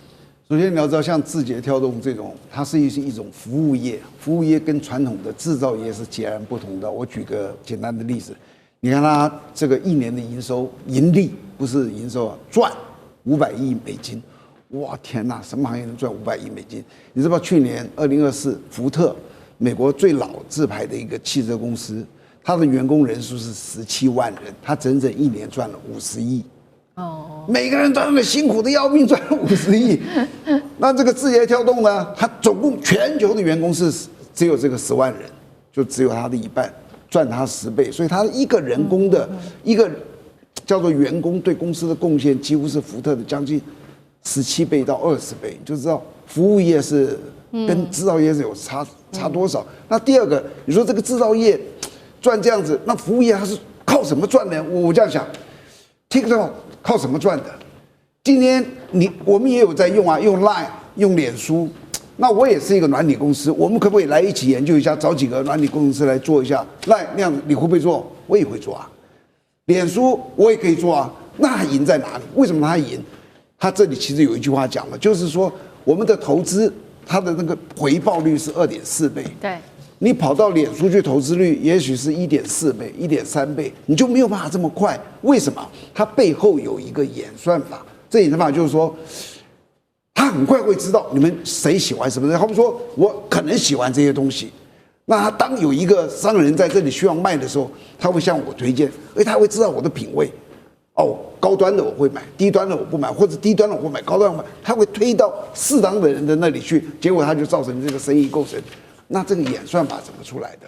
首先你要知道，像字节跳动这种，它是一种服务业，服务业跟传统的制造业是截然不同的。我举个简单的例子，你看它这个一年的盈利不是营收啊，赚500亿美金，哇天哪，什么行业能赚500亿美金？你知道去年2024，福特，美国最老字牌的一个汽车公司，它的员工人数是17万人，它整整一年赚了50亿。哦，每个人都那么辛苦的要命，赚了50亿。那这个字节跳动呢？它总共全球的员工是只有这个10万人，就只有它的一半，赚它10倍。所以它一个人工的一个叫做员工对公司的贡献，几乎是福特的将近17倍到20倍。你就知道服务业是跟制造业是有差多少。那第二个，你说这个制造业赚这样子，那服务业它是靠什么赚呢？我这样想 ，TikTok 靠什么赚的？今天我们也有在用啊，用 Line 用脸书。那我也是一个软体公司，我们可不可以来一起研究一下，找几个软体公司来做一下 Line 那样你会不会做？我也会做啊。脸书我也可以做啊。那它赢在哪里？为什么它赢？它这里其实有一句话讲了，就是说我们的投资它的那个回报率是2.4倍。对。你跑到脸书去投资率，也许是1.4倍、1.3倍，你就没有办法这么快。为什么？它背后有一个演算法。这演算法就是说，它很快会知道你们谁喜欢什么人。好比说，我可能喜欢这些东西，那他当有一个商人在这里需要卖的时候，他会向我推荐，而且他会知道我的品味。哦，高端的我会买，低端的我不买，或者低端的我会买，高端的我买，他会推到适当的人的那里去，结果他就造成这个生意构成。那这个演算法怎么出来的？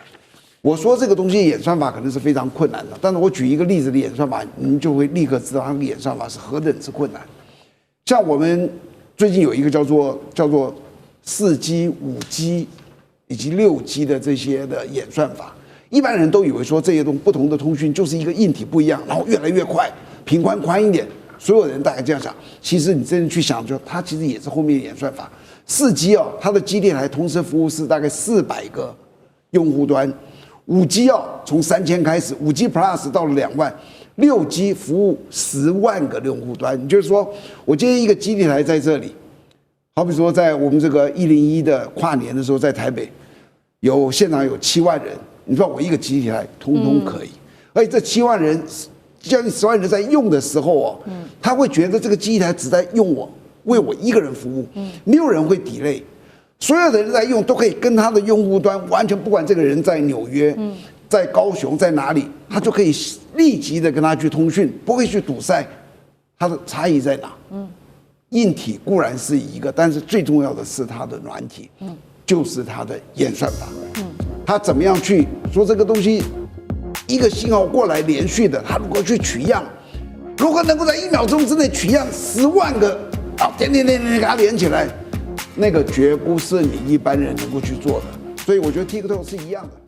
我说这个东西演算法可能是非常困难的，但是我举一个例子的演算法，你们就会立刻知道它的演算法是何等之困难。像我们最近有一个叫做4G、5G 以及6G 的这些的演算法，一般人都以为说这些不同的通讯就是一个硬体不一样，然后越来越快，频宽宽一点，所有人大概这样想。其实你真的去想，就它其实也是后面的演算法。4G 哦，它的基地台同时服务是大概400个用户端，5G 哦，从3000开始，5G Plus 到了2万，6G 服务10万个用户端。也就是说，我今天一个基地台在这里，好比说在我们这个101的跨年的时候，在台北现场有7万人，你说我一个基地台通通可以，而且这7万人将近10万人在用的时候哦，他会觉得这个基地台只在用我。为我一个人服务，没有人会delay，所有的人在用都可以跟他的用户端完全不管这个人在纽约、在高雄、在哪里，他就可以立即的跟他去通讯，不会去堵塞。它的差异在哪？硬体固然是一个，但是最重要的是它的软体，就是它的演算法。它怎么样去说这个东西，一个信号过来连续的，它如何去取样，如何能够在1秒钟之内取样10万个？点给它连起来，那个绝不是你一般人能够去做的，所以我觉得 TikTok 是一样的。